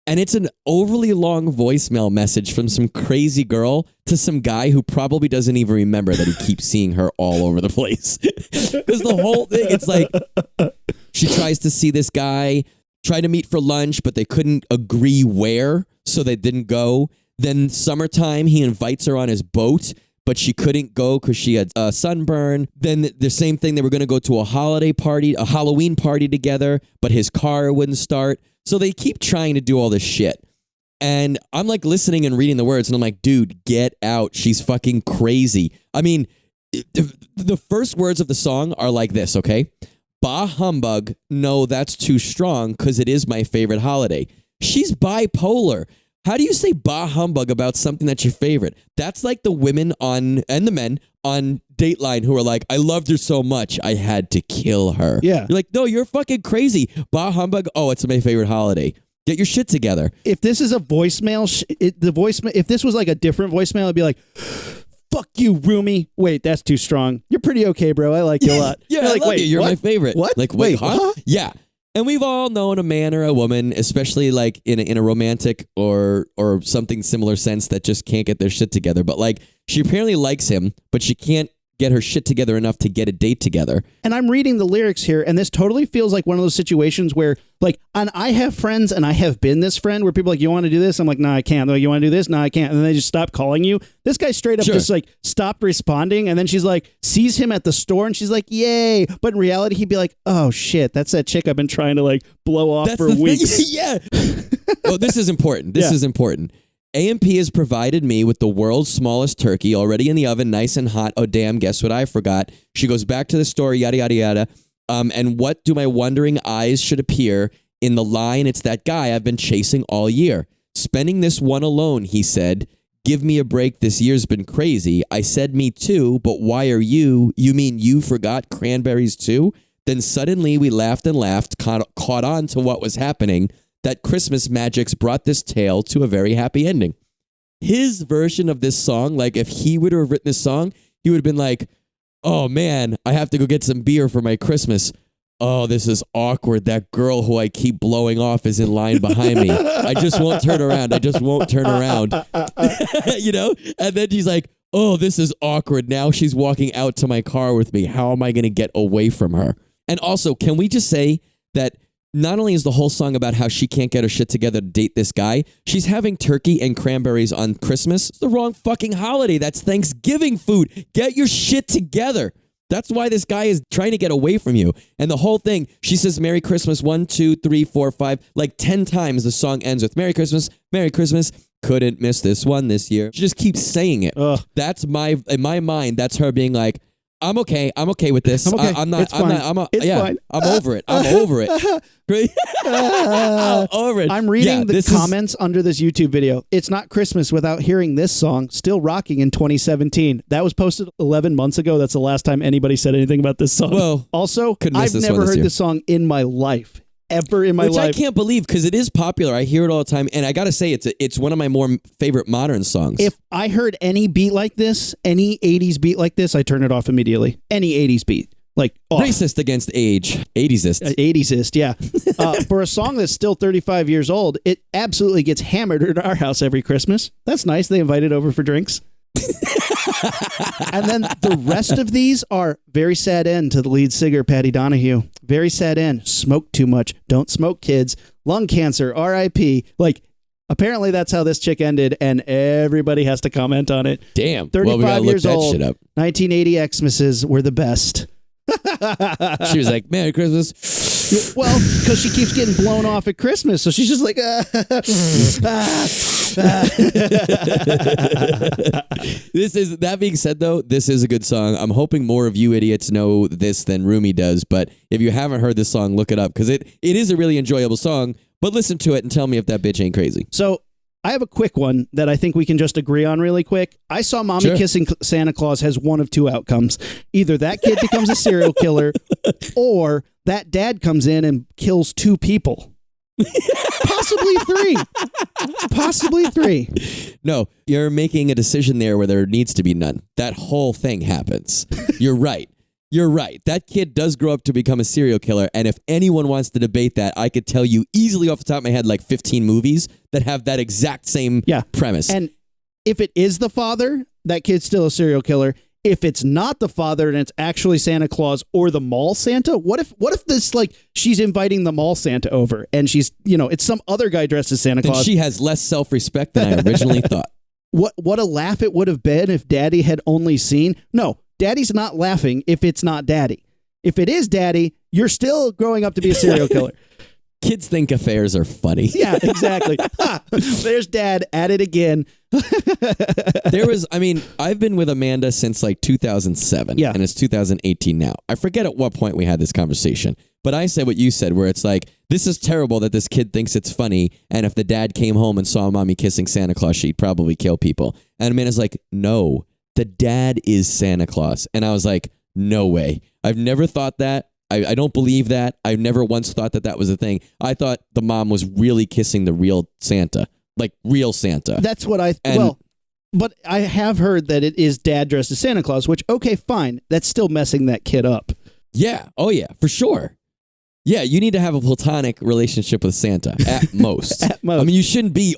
And it's an overly long voicemail message from some crazy girl to some guy who probably doesn't even remember that he keeps seeing her all over the place. Because the whole thing, it's like she tries to see this guy, try to meet for lunch, but they couldn't agree where, so they didn't go. Then summertime, he invites her on his boat, but she couldn't go because she had a sunburn. Then the same thing, they were going to go to a Halloween party together, but his car wouldn't start. So they keep trying to do all this shit. And I'm listening and reading the words, and I'm like, dude, get out. She's fucking crazy. I mean, the first words of the song are like this, okay? Bah humbug. No, that's too strong because it is my favorite holiday. She's bipolar. How do you say bah humbug about something that's your favorite? That's like the women and the men on Dateline who are like, I loved her so much, I had to kill her. Yeah. You're like, no, you're fucking crazy. Bah humbug, oh, it's my favorite holiday. Get your shit together. If this is a voicemail, if this was like a different voicemail, it'd be like, fuck you, Rumi. Wait, that's too strong. You're pretty okay, bro. I like you a lot. Yeah, You're like, I love wait, you. You're what? my favorite. What? Like, wait, huh? huh? Yeah. And we've all known a man or a woman, especially like in a romantic or something similar sense, that just can't get their shit together. But like, she apparently likes him, but she can't get her shit together enough to get a date together. And I'm reading the lyrics here, and this totally feels like one of those situations where, like, and I have friends, and I have been this friend where people are like, you want to do this? I'm like, no, I can't. They're like, you want to do this? No, I can't. And then they just stop calling you. This guy straight up just like stopped responding, and then she's like, sees him at the store, and she's like, yay. But in reality, he'd be like, oh shit, that's that chick I've been trying to like blow off for weeks. Yeah. Oh, this is important. This is important. A&P has provided me with the world's smallest turkey, already in the oven, nice and hot. Oh, damn, guess what I forgot? She goes back to the store, yada, yada, yada. And what do my wondering eyes should appear in the line? It's that guy I've been chasing all year. Spending this one alone, he said. Give me a break, this year's been crazy. I said me too, but why are you? You mean you forgot cranberries too? Then suddenly we laughed and laughed, caught on to what was happening. That Christmas magics brought this tale to a very happy ending. His version of this song, like if he would have written this song, he would have been like, oh man, I have to go get some beer for my Christmas. Oh, this is awkward. That girl who I keep blowing off is in line behind me. I just won't turn around. I just won't turn around. You know? And then she's like, oh, this is awkward. Now she's walking out to my car with me. How am I going to get away from her? And also, can we just say that not only is the whole song about how she can't get her shit together to date this guy, she's having turkey and cranberries on Christmas. It's the wrong fucking holiday. That's Thanksgiving food. Get your shit together. That's why this guy is trying to get away from you. And the whole thing, she says Merry Christmas 1, 2, 3, 4, 5, like 10 times the song ends with Merry Christmas, Merry Christmas. Couldn't miss this one this year. She just keeps saying it. Ugh. That's in my mind, that's her being like, I'm okay with this. I'm okay. I'm not. It's fine. Fine. I'm over it. I'm over it. I'm over it. I'm reading the comments under this YouTube video. It's not Christmas without hearing this song, Still Rocking in 2017. That was posted 11 months ago. That's the last time anybody said anything about this song. Well, also, I've never heard this song in my life. Ever in my life. Which I can't believe because it is popular. I hear it all the time. And I got to say, it's one of my more favorite modern songs. If I heard any beat like this, any 80s beat like this, I turn it off immediately. Any 80s beat. Like off. Racist against age. 80sist. 80sist, yeah. For a song that's still 35 years old, it absolutely gets hammered at our house every Christmas. That's nice. They invited over for drinks. And then the rest of these are very sad end to the lead singer, Patty Donahue. Very sad end. Smoke too much. Don't smoke, kids. Lung cancer. R.I.P. Like, apparently that's how this chick ended, and everybody has to comment on it. Damn. 35 years old. Shit up. 1980 Xmas's were the best. She was like, Merry Christmas. Well, because she keeps getting blown off at Christmas, so she's just like, That being said, though, this is a good song. I'm hoping more of you idiots know this than Rumi does, but if you haven't heard this song, look it up, because it is a really enjoyable song, but listen to it and tell me if that bitch ain't crazy. So, I have a quick one that I think we can just agree on really quick. I saw Mommy Kissing Santa Claus has one of two outcomes. Either that kid becomes a serial killer, or that dad comes in and kills two people. Possibly three. Possibly three. No, you're making a decision there where there needs to be none. That whole thing happens. You're right. You're right. That kid does grow up to become a serial killer, and if anyone wants to debate that, I could tell you easily off the top of my head like 15 movies that have that exact same premise. And if it is the father, that kid's still a serial killer. If it's not the father and it's actually Santa Claus or the mall Santa, what if this, like, she's inviting the mall Santa over and she's, it's some other guy dressed as Santa Claus. Then she has less self-respect than I originally thought. What a laugh it would have been if Daddy had only seen. No, Daddy's not laughing if it's not Daddy. If it is Daddy, you're still growing up to be a serial killer. Kids think affairs are funny. Yeah, exactly. There's Dad at it again. I've been with Amanda since like 2007. Yeah. And it's 2018 now. I forget at what point we had this conversation, but I said what you said, where it's like, this is terrible that this kid thinks it's funny. And if the dad came home and saw mommy kissing Santa Claus, she'd probably kill people. And Amanda's like, no, the dad is Santa Claus. And I was like, no way. I've never thought that. I don't believe that. I've never once thought that that was a thing. I thought the mom was really kissing the real Santa, like real Santa. That's what but I have heard that it is dad dressed as Santa Claus, which, okay, fine. That's still messing that kid up. Yeah. Oh, yeah, for sure. Yeah, you need to have a platonic relationship with Santa at most. At most. I mean, it should be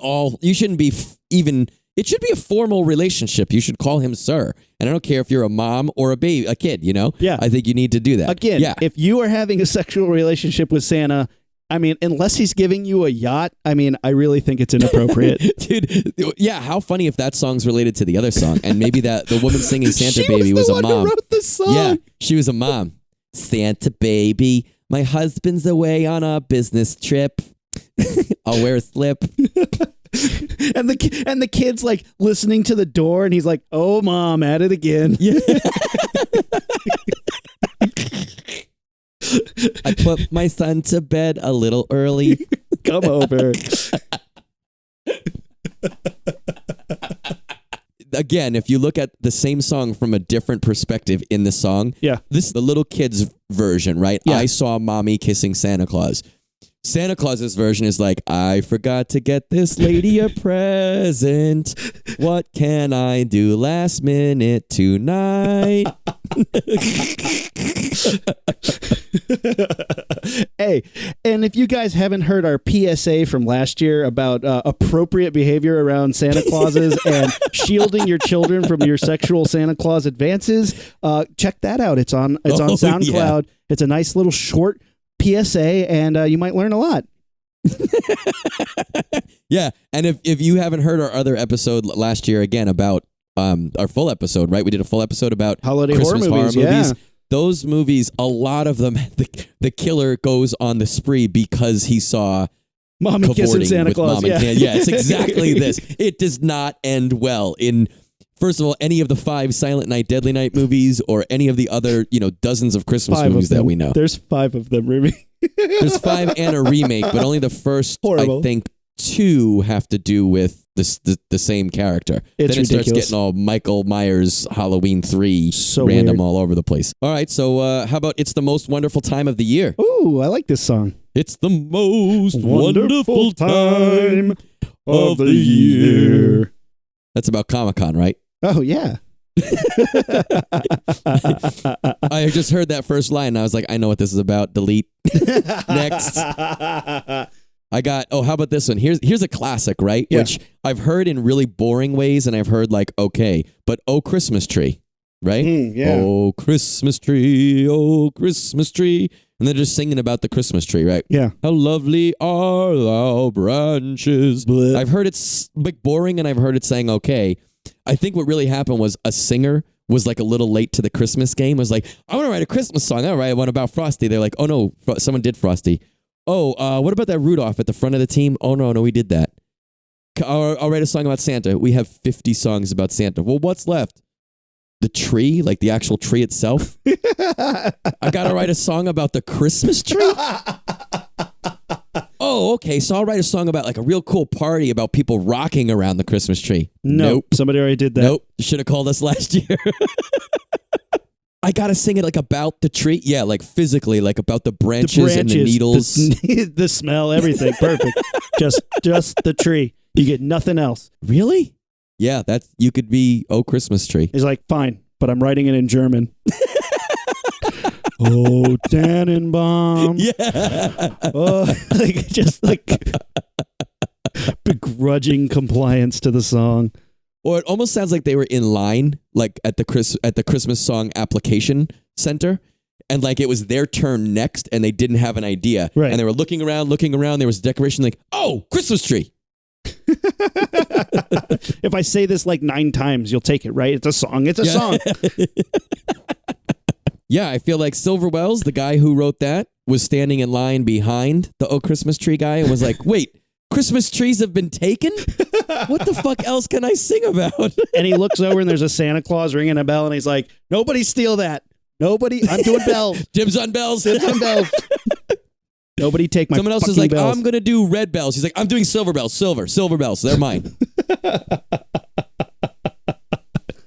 it should be a formal relationship. You should call him sir. And I don't care if you're a mom or a kid, you know? Yeah. I think you need to do that. Again, yeah. If you are having a sexual relationship with Santa, I mean, unless he's giving you a yacht, I mean, I really think it's inappropriate. Dude, yeah, how funny if that song's related to the other song. And maybe that the woman singing Santa she Baby was the a one mom. Who wrote the song. Yeah, she was a mom. Santa Baby, my husband's away on a business trip. I'll wear a slip. And the kid's like listening to the door, and he's like, "Oh, mom, at it again." Yeah. I put my son to bed a little early. Come over. Again, if you look at the same song from a different perspective in the song, yeah, this is the little kid's version, right? Yeah. I saw mommy kissing Santa Claus. Santa Claus's version is like, I forgot to get this lady a present. What can I do last minute tonight? Hey, and if you guys haven't heard our PSA from last year about appropriate behavior around Santa Clauses and shielding your children from your sexual Santa Claus advances, check that out. It's on SoundCloud. Yeah. It's a nice little short PSA, and you might learn a lot. Yeah, and if you haven't heard our other episode last year, again, about our full episode, right? We did a full episode about holiday Christmas horror movies. Yeah. Those movies, a lot of them, the killer goes on the spree because he saw Mommy kissing Santa Claus. Yeah, it's exactly this. It does not end well in, first of all, any of the 5 Silent Night, Deadly Night movies, or any of the other, dozens of Christmas movies that we know. There's 5 of them, Ruby. There's 5 and a remake, but only the first, horrible. I think, 2 have to do with the same character. It's then it ridiculous. Starts getting all Michael Myers Halloween 3 so random weird. All over the place. All right, so how about It's the Most Wonderful Time of the Year? Ooh, I like this song. It's the most wonderful time of the year. That's about Comic-Con, right? Oh, yeah. I just heard that first line and I was like, I know what this is about. Delete. Next. I got, how about this one? Here's a classic, right? Yeah. Which I've heard in really boring ways, and I've heard like, okay, but Oh Christmas Tree, right? Yeah. Oh Christmas tree, oh Christmas tree. And they're just singing about the Christmas tree, right? Yeah. How lovely are thou branches. Blech. I've heard it's like boring, and I've heard it saying okay. I think what really happened was a singer was like a little late to the Christmas game. Was like, I want to write a Christmas song. All right, I want about Frosty. They're like, oh no, someone did Frosty. Oh, what about that Rudolph at the front of the team? Oh, no, we did that. I'll write a song about Santa. We have 50 songs about Santa. Well, what's left? The tree? Like the actual tree itself? I got to write a song about the Christmas tree? Oh, okay, so I'll write a song about like a real cool party about people rocking around the Christmas tree. Nope. Somebody already did that. Nope. You should have called us last year. I gotta sing it like about the tree. Yeah, like physically, like about the branches and the needles. The smell, everything. Perfect. just the tree. You get nothing else. Really? Yeah, you could be Oh Christmas Tree. He's like, fine, but I'm writing it in German. Oh, Tannenbaum. Yeah. Oh, just begrudging compliance to the song. Or it almost sounds like they were in line, like at the Christmas song application center, and like it was their turn next, and they didn't have an idea, right? And they were looking around. There was a decoration, like, oh, Christmas tree. If I say this like 9 times, you'll take it, right? It's a song. It's a song. Yeah, I feel like Silver Wells, the guy who wrote that, was standing in line behind the Oh Christmas Tree guy and was like, wait, Christmas trees have been taken? What the fuck else can I sing about? And he looks over and there's a Santa Claus ringing a bell and he's like, nobody steal that. Nobody, I'm doing bells. Dibs on bells. Dibs on bells. Nobody take my Someone else is fucking like, bells. I'm going to do red bells. He's like, I'm doing silver bells. Silver bells. They're mine.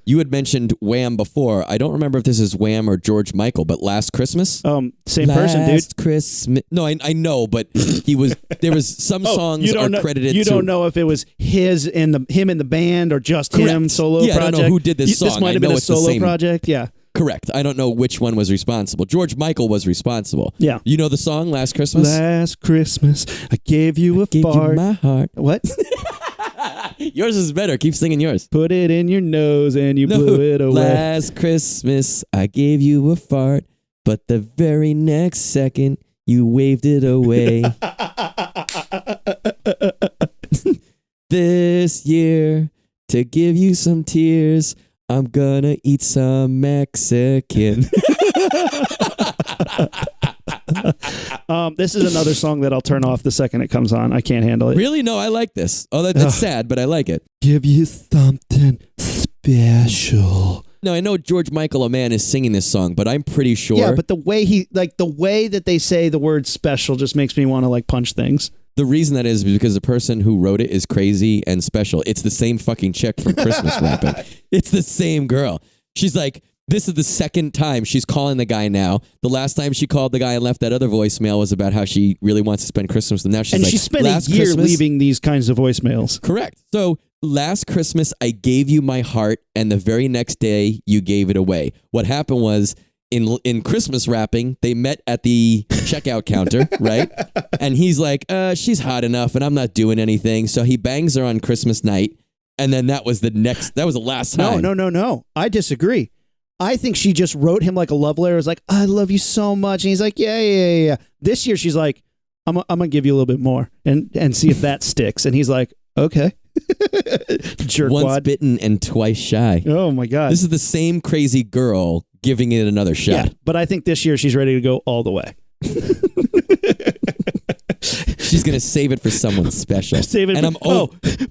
You had mentioned Wham before. I don't remember if this is Wham or George Michael, but Last Christmas? Same person, dude. Last Christmas. No, I know, but there was some songs are credited to. You don't know if it was him in the band or just him solo project. I don't know who did this song. This might have been a solo project. Yeah. Correct. I don't know which one was responsible. George Michael was responsible. Yeah. You know the song Last Christmas? Last Christmas, I gave you a Gave fart. you my heart. What? Yours is better. Keep singing yours. Put it in your nose and you blew it away. Last Christmas, I gave you a fart, but the very next second, you waved it away. This year, to give you some tears, I'm gonna eat some Mexican. This is another song that I'll turn off the second it comes on. I can't handle it. Really? No, I like this. Oh, that's sad, but I like it. Give you something special. No, I know George Michael, a man, is singing this song, but I'm pretty sure. Yeah, but the way that they say the word special just makes me want to like punch things. The reason that is because the person who wrote it is crazy and special. It's the same fucking chick from Christmas rapping. It's the same girl. She's like, this is the second time she's calling the guy now. The last time she called the guy and left that other voicemail was about how she really wants to spend Christmas. And now she's like, she spent a last year Christmas, leaving these kinds of voicemails. Correct. So last Christmas, I gave you my heart, and the very next day, you gave it away. What happened was, in Christmas wrapping, they met at the checkout counter, right? And he's like, she's hot enough, and I'm not doing anything. So he bangs her on Christmas night, and then that was the last time. No. I disagree. I think she just wrote him like a love letter. It was like, I love you so much. And he's like, yeah. This year, she's like, I'm going to give you a little bit more and see if that sticks. And he's like, okay. Jerkwad. Once bitten and twice shy. Oh, my God. This is the same crazy girl giving it another shot. Yeah, but I think this year she's ready to go all the way. She's going to save it for someone special. Save it. And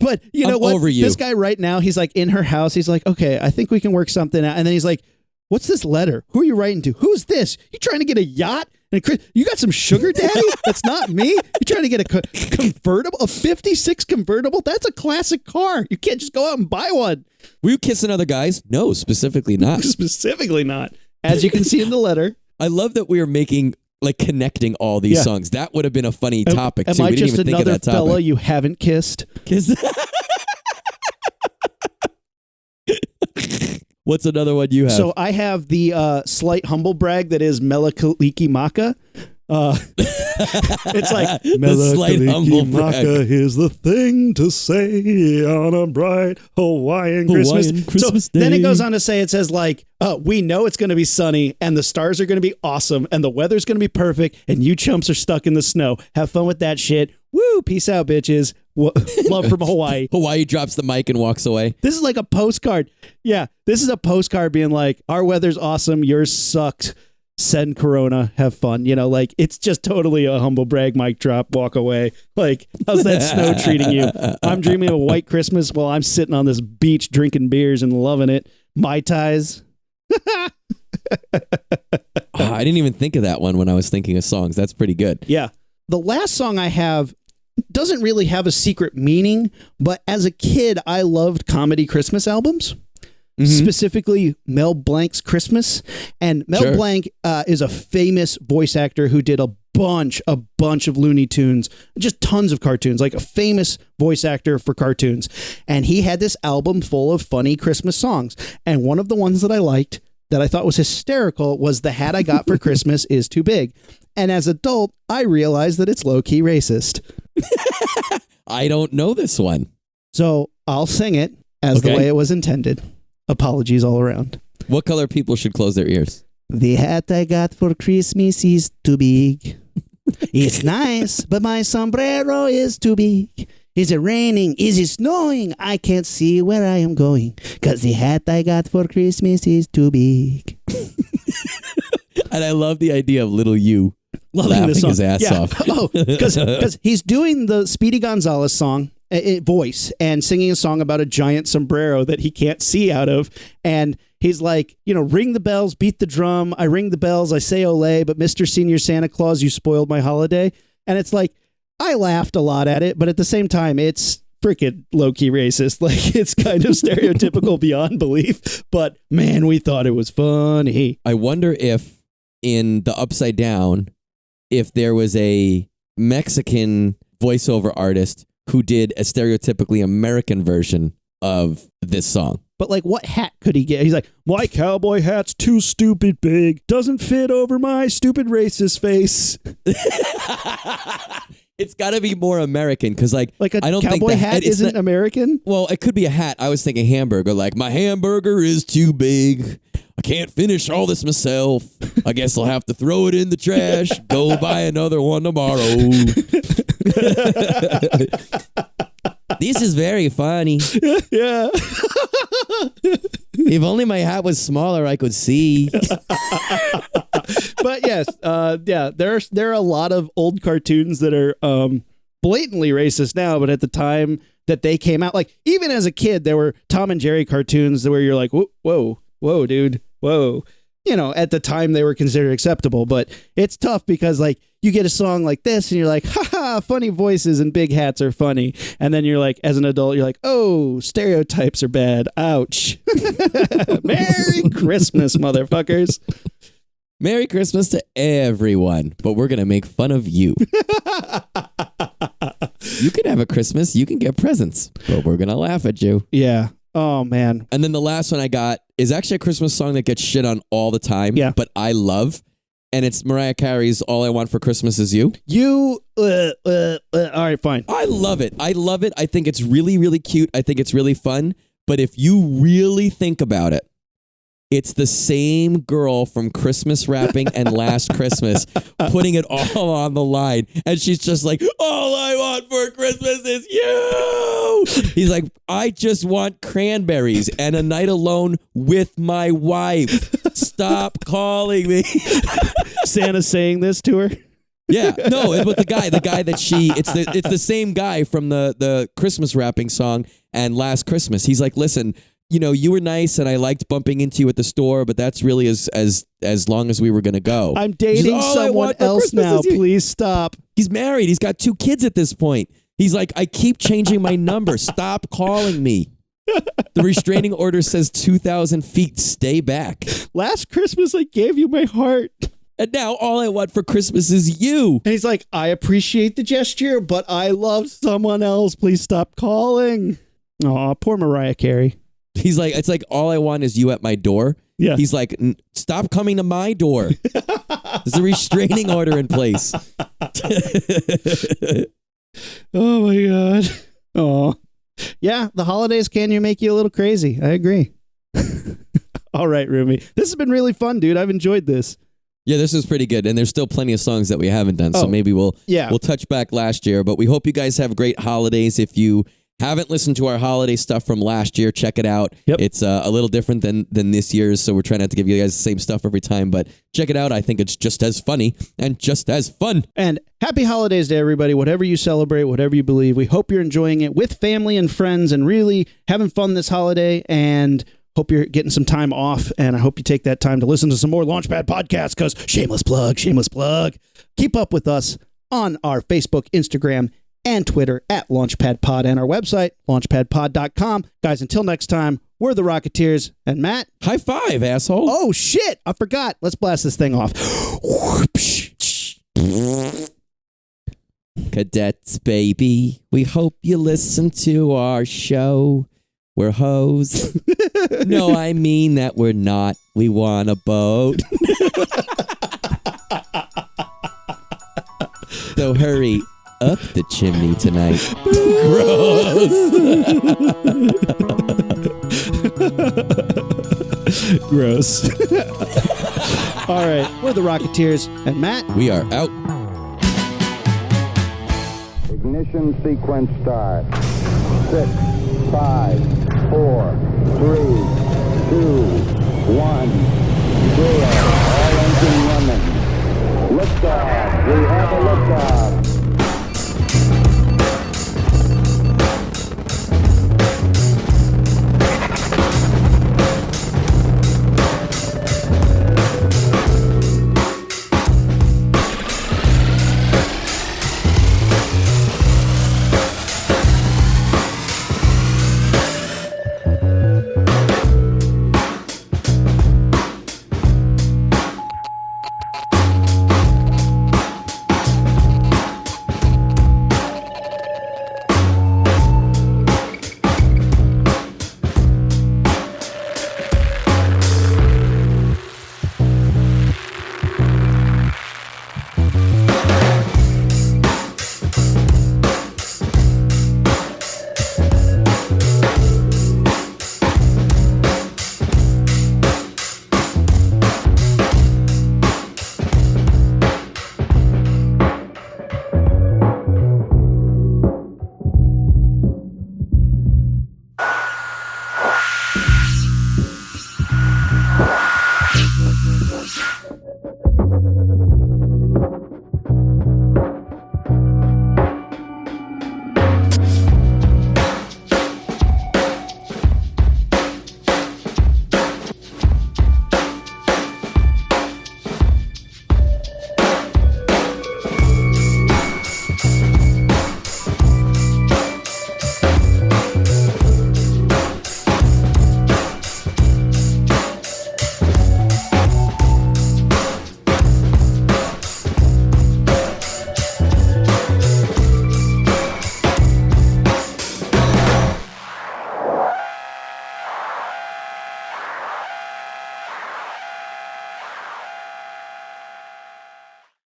but you know what? Over you. This guy right now, he's like in her house. He's like, okay, I think we can work something out. And then he's like, what's this letter? Who are you writing to? Who's this? You trying to get a yacht? And Chris, you got some sugar daddy? That's not me. You trying to get a convertible, a 56 convertible? That's a classic car. You can't just go out and buy one. Were you kissing other guys? No, specifically not. Specifically not. As you can see in the letter. I love that we are connecting all these songs. That would have been a funny topic, too. Am I We didn't just even think of another that topic. fella you haven't kissed? What's another one you have? So I have the slight humble brag that is Melakaliki Maka. It's like The slight humble brag. Here's the thing to say on a bright Hawaiian Christmas. Christmas Then it Day. goes on to say, it says like, we know it's going to be sunny and the stars are going to be awesome and the weather's going to be perfect and you chumps are stuck in the snow. Have fun with that shit. Woo! Peace out, bitches. Love from Hawaii. Hawaii drops the mic and walks away. This is like a postcard. Yeah, this is a postcard being like, our weather's awesome, yours sucked. Send Corona, have fun. You know, like it's just totally a humble brag, mic drop, walk away. Like, how's that snow treating you? I'm dreaming of a white Christmas while I'm sitting on this beach drinking beers and loving it. Mai Tais. I didn't even think of that one when I was thinking of songs. That's pretty good. Yeah. The last song I have doesn't really have a secret meaning, but as a kid, I loved comedy Christmas albums. Specifically Mel Blanc's Christmas. And Mel Blanc is a famous voice actor who did a bunch of Looney Tunes, just tons of cartoons, like a famous voice actor for cartoons. And he had this album full of funny Christmas songs. And one of the ones that I liked that I thought was hysterical was The Hat I Got for Christmas Is Too Big. And as an adult, I realized that it's low-key racist. I don't know this one. So I'll sing it as the way it was intended. Apologies all around. What color people should close their ears? The hat I got for Christmas is too big. It's nice, but my sombrero is too big. Is it raining? Is it snowing? I can't see where I am going, 'cause the hat I got for Christmas is too big. And I love the idea of little you Loving laughing his ass off. Oh, because he's doing the Speedy Gonzalez song, voice, and singing a song about a giant sombrero that he can't see out of. And he's like, ring the bells, beat the drum. I ring the bells, I say ole, but Mr. Senior Santa Claus, you spoiled my holiday. And it's like, I laughed a lot at it, but at the same time, it's freaking low-key racist. Like, it's kind of stereotypical beyond belief, but man, we thought it was funny. I wonder if in the Upside Down, if there was a Mexican voiceover artist who did a stereotypically American version of this song. But like, what hat could he get? He's like, my cowboy hat's too stupid big. Doesn't fit over my stupid racist face. It's got to be more American because, like a I don't cowboy think hat isn't American? Well, it could be a hat. I was thinking hamburger. Like, my hamburger is too big. I can't finish all this myself. I guess I'll have to throw it in the trash. Go buy another one tomorrow. This is very funny. Yeah. If only my hat was smaller, I could see. But yes, there are a lot of old cartoons that are blatantly racist now, but at the time that they came out, like even as a kid, there were Tom and Jerry cartoons where you're like, whoa, dude, whoa. You know, at the time they were considered acceptable, but it's tough because like you get a song like this and you're like, haha, funny voices and big hats are funny. And then you're like, as an adult, you're like, oh, stereotypes are bad. Ouch. Merry Christmas, motherfuckers. Merry Christmas to everyone, but we're going to make fun of you. You can have a Christmas, you can get presents, but we're going to laugh at you. Yeah. Oh, man. And then the last one I got is actually a Christmas song that gets shit on all the time, but I love. And it's Mariah Carey's All I Want for Christmas Is You. All right, fine. I love it. I think it's really, really cute. I think it's really fun. But if you really think about it, it's the same girl from Christmas Wrapping and Last Christmas putting it all on the line. And she's just like, all I want for Christmas is you. He's like, I just want cranberries and a night alone with my wife. Stop calling me. Santa saying this to her? Yeah, no, it was the guy that it's the same guy from the Christmas Wrapping song and Last Christmas. He's like, listen, you know, you were nice and I liked bumping into you at the store, but that's really as long as we were going to go. I'm dating someone else now. Please stop. He's married. He's got 2 kids at this point. He's like, I keep changing my number. Stop calling me. The restraining order says 2,000 feet. Stay back. Last Christmas, I gave you my heart. And now all I want for Christmas is you. And he's like, I appreciate the gesture, but I love someone else. Please stop calling. Aw, poor Mariah Carey. He's like, it's like, all I want is you at my door. Yeah. He's like, stop coming to my door. There's a restraining order in place. Oh my God. Oh, yeah. The holidays can make you a little crazy. I agree. All right, Rumi. This has been really fun, dude. I've enjoyed this. Yeah, this is pretty good. And there's still plenty of songs that we haven't done. So maybe we'll touch back last year. But we hope you guys have great holidays. If you haven't listened to our holiday stuff from last year, check it out. Yep. It's a little different than this year's, so we're trying not to give you guys the same stuff every time, but check it out. I think it's just as funny and just as fun. And happy holidays to everybody, whatever you celebrate, whatever you believe. We hope you're enjoying it with family and friends and really having fun this holiday, and hope you're getting some time off, and I hope you take that time to listen to some more Launchpad podcasts, because shameless plug. Keep up with us on our Facebook, Instagram, and Twitter at LaunchpadPod, and our website, launchpadpod.com. Guys, until next time, we're the Rocketeers, and Matt. High five, asshole. Oh, shit. I forgot. Let's blast this thing off. Cadets, baby, we hope you listen to our show. We're hoes. No, I mean that we're not. We want a boat. So hurry up the chimney tonight. Gross. All right, we're the Rocketeers, and Matt. We are out. Ignition sequence start. 6, 5, 4, 3, 2, 1, 0. All engine running. Liftoff. We have a liftoff.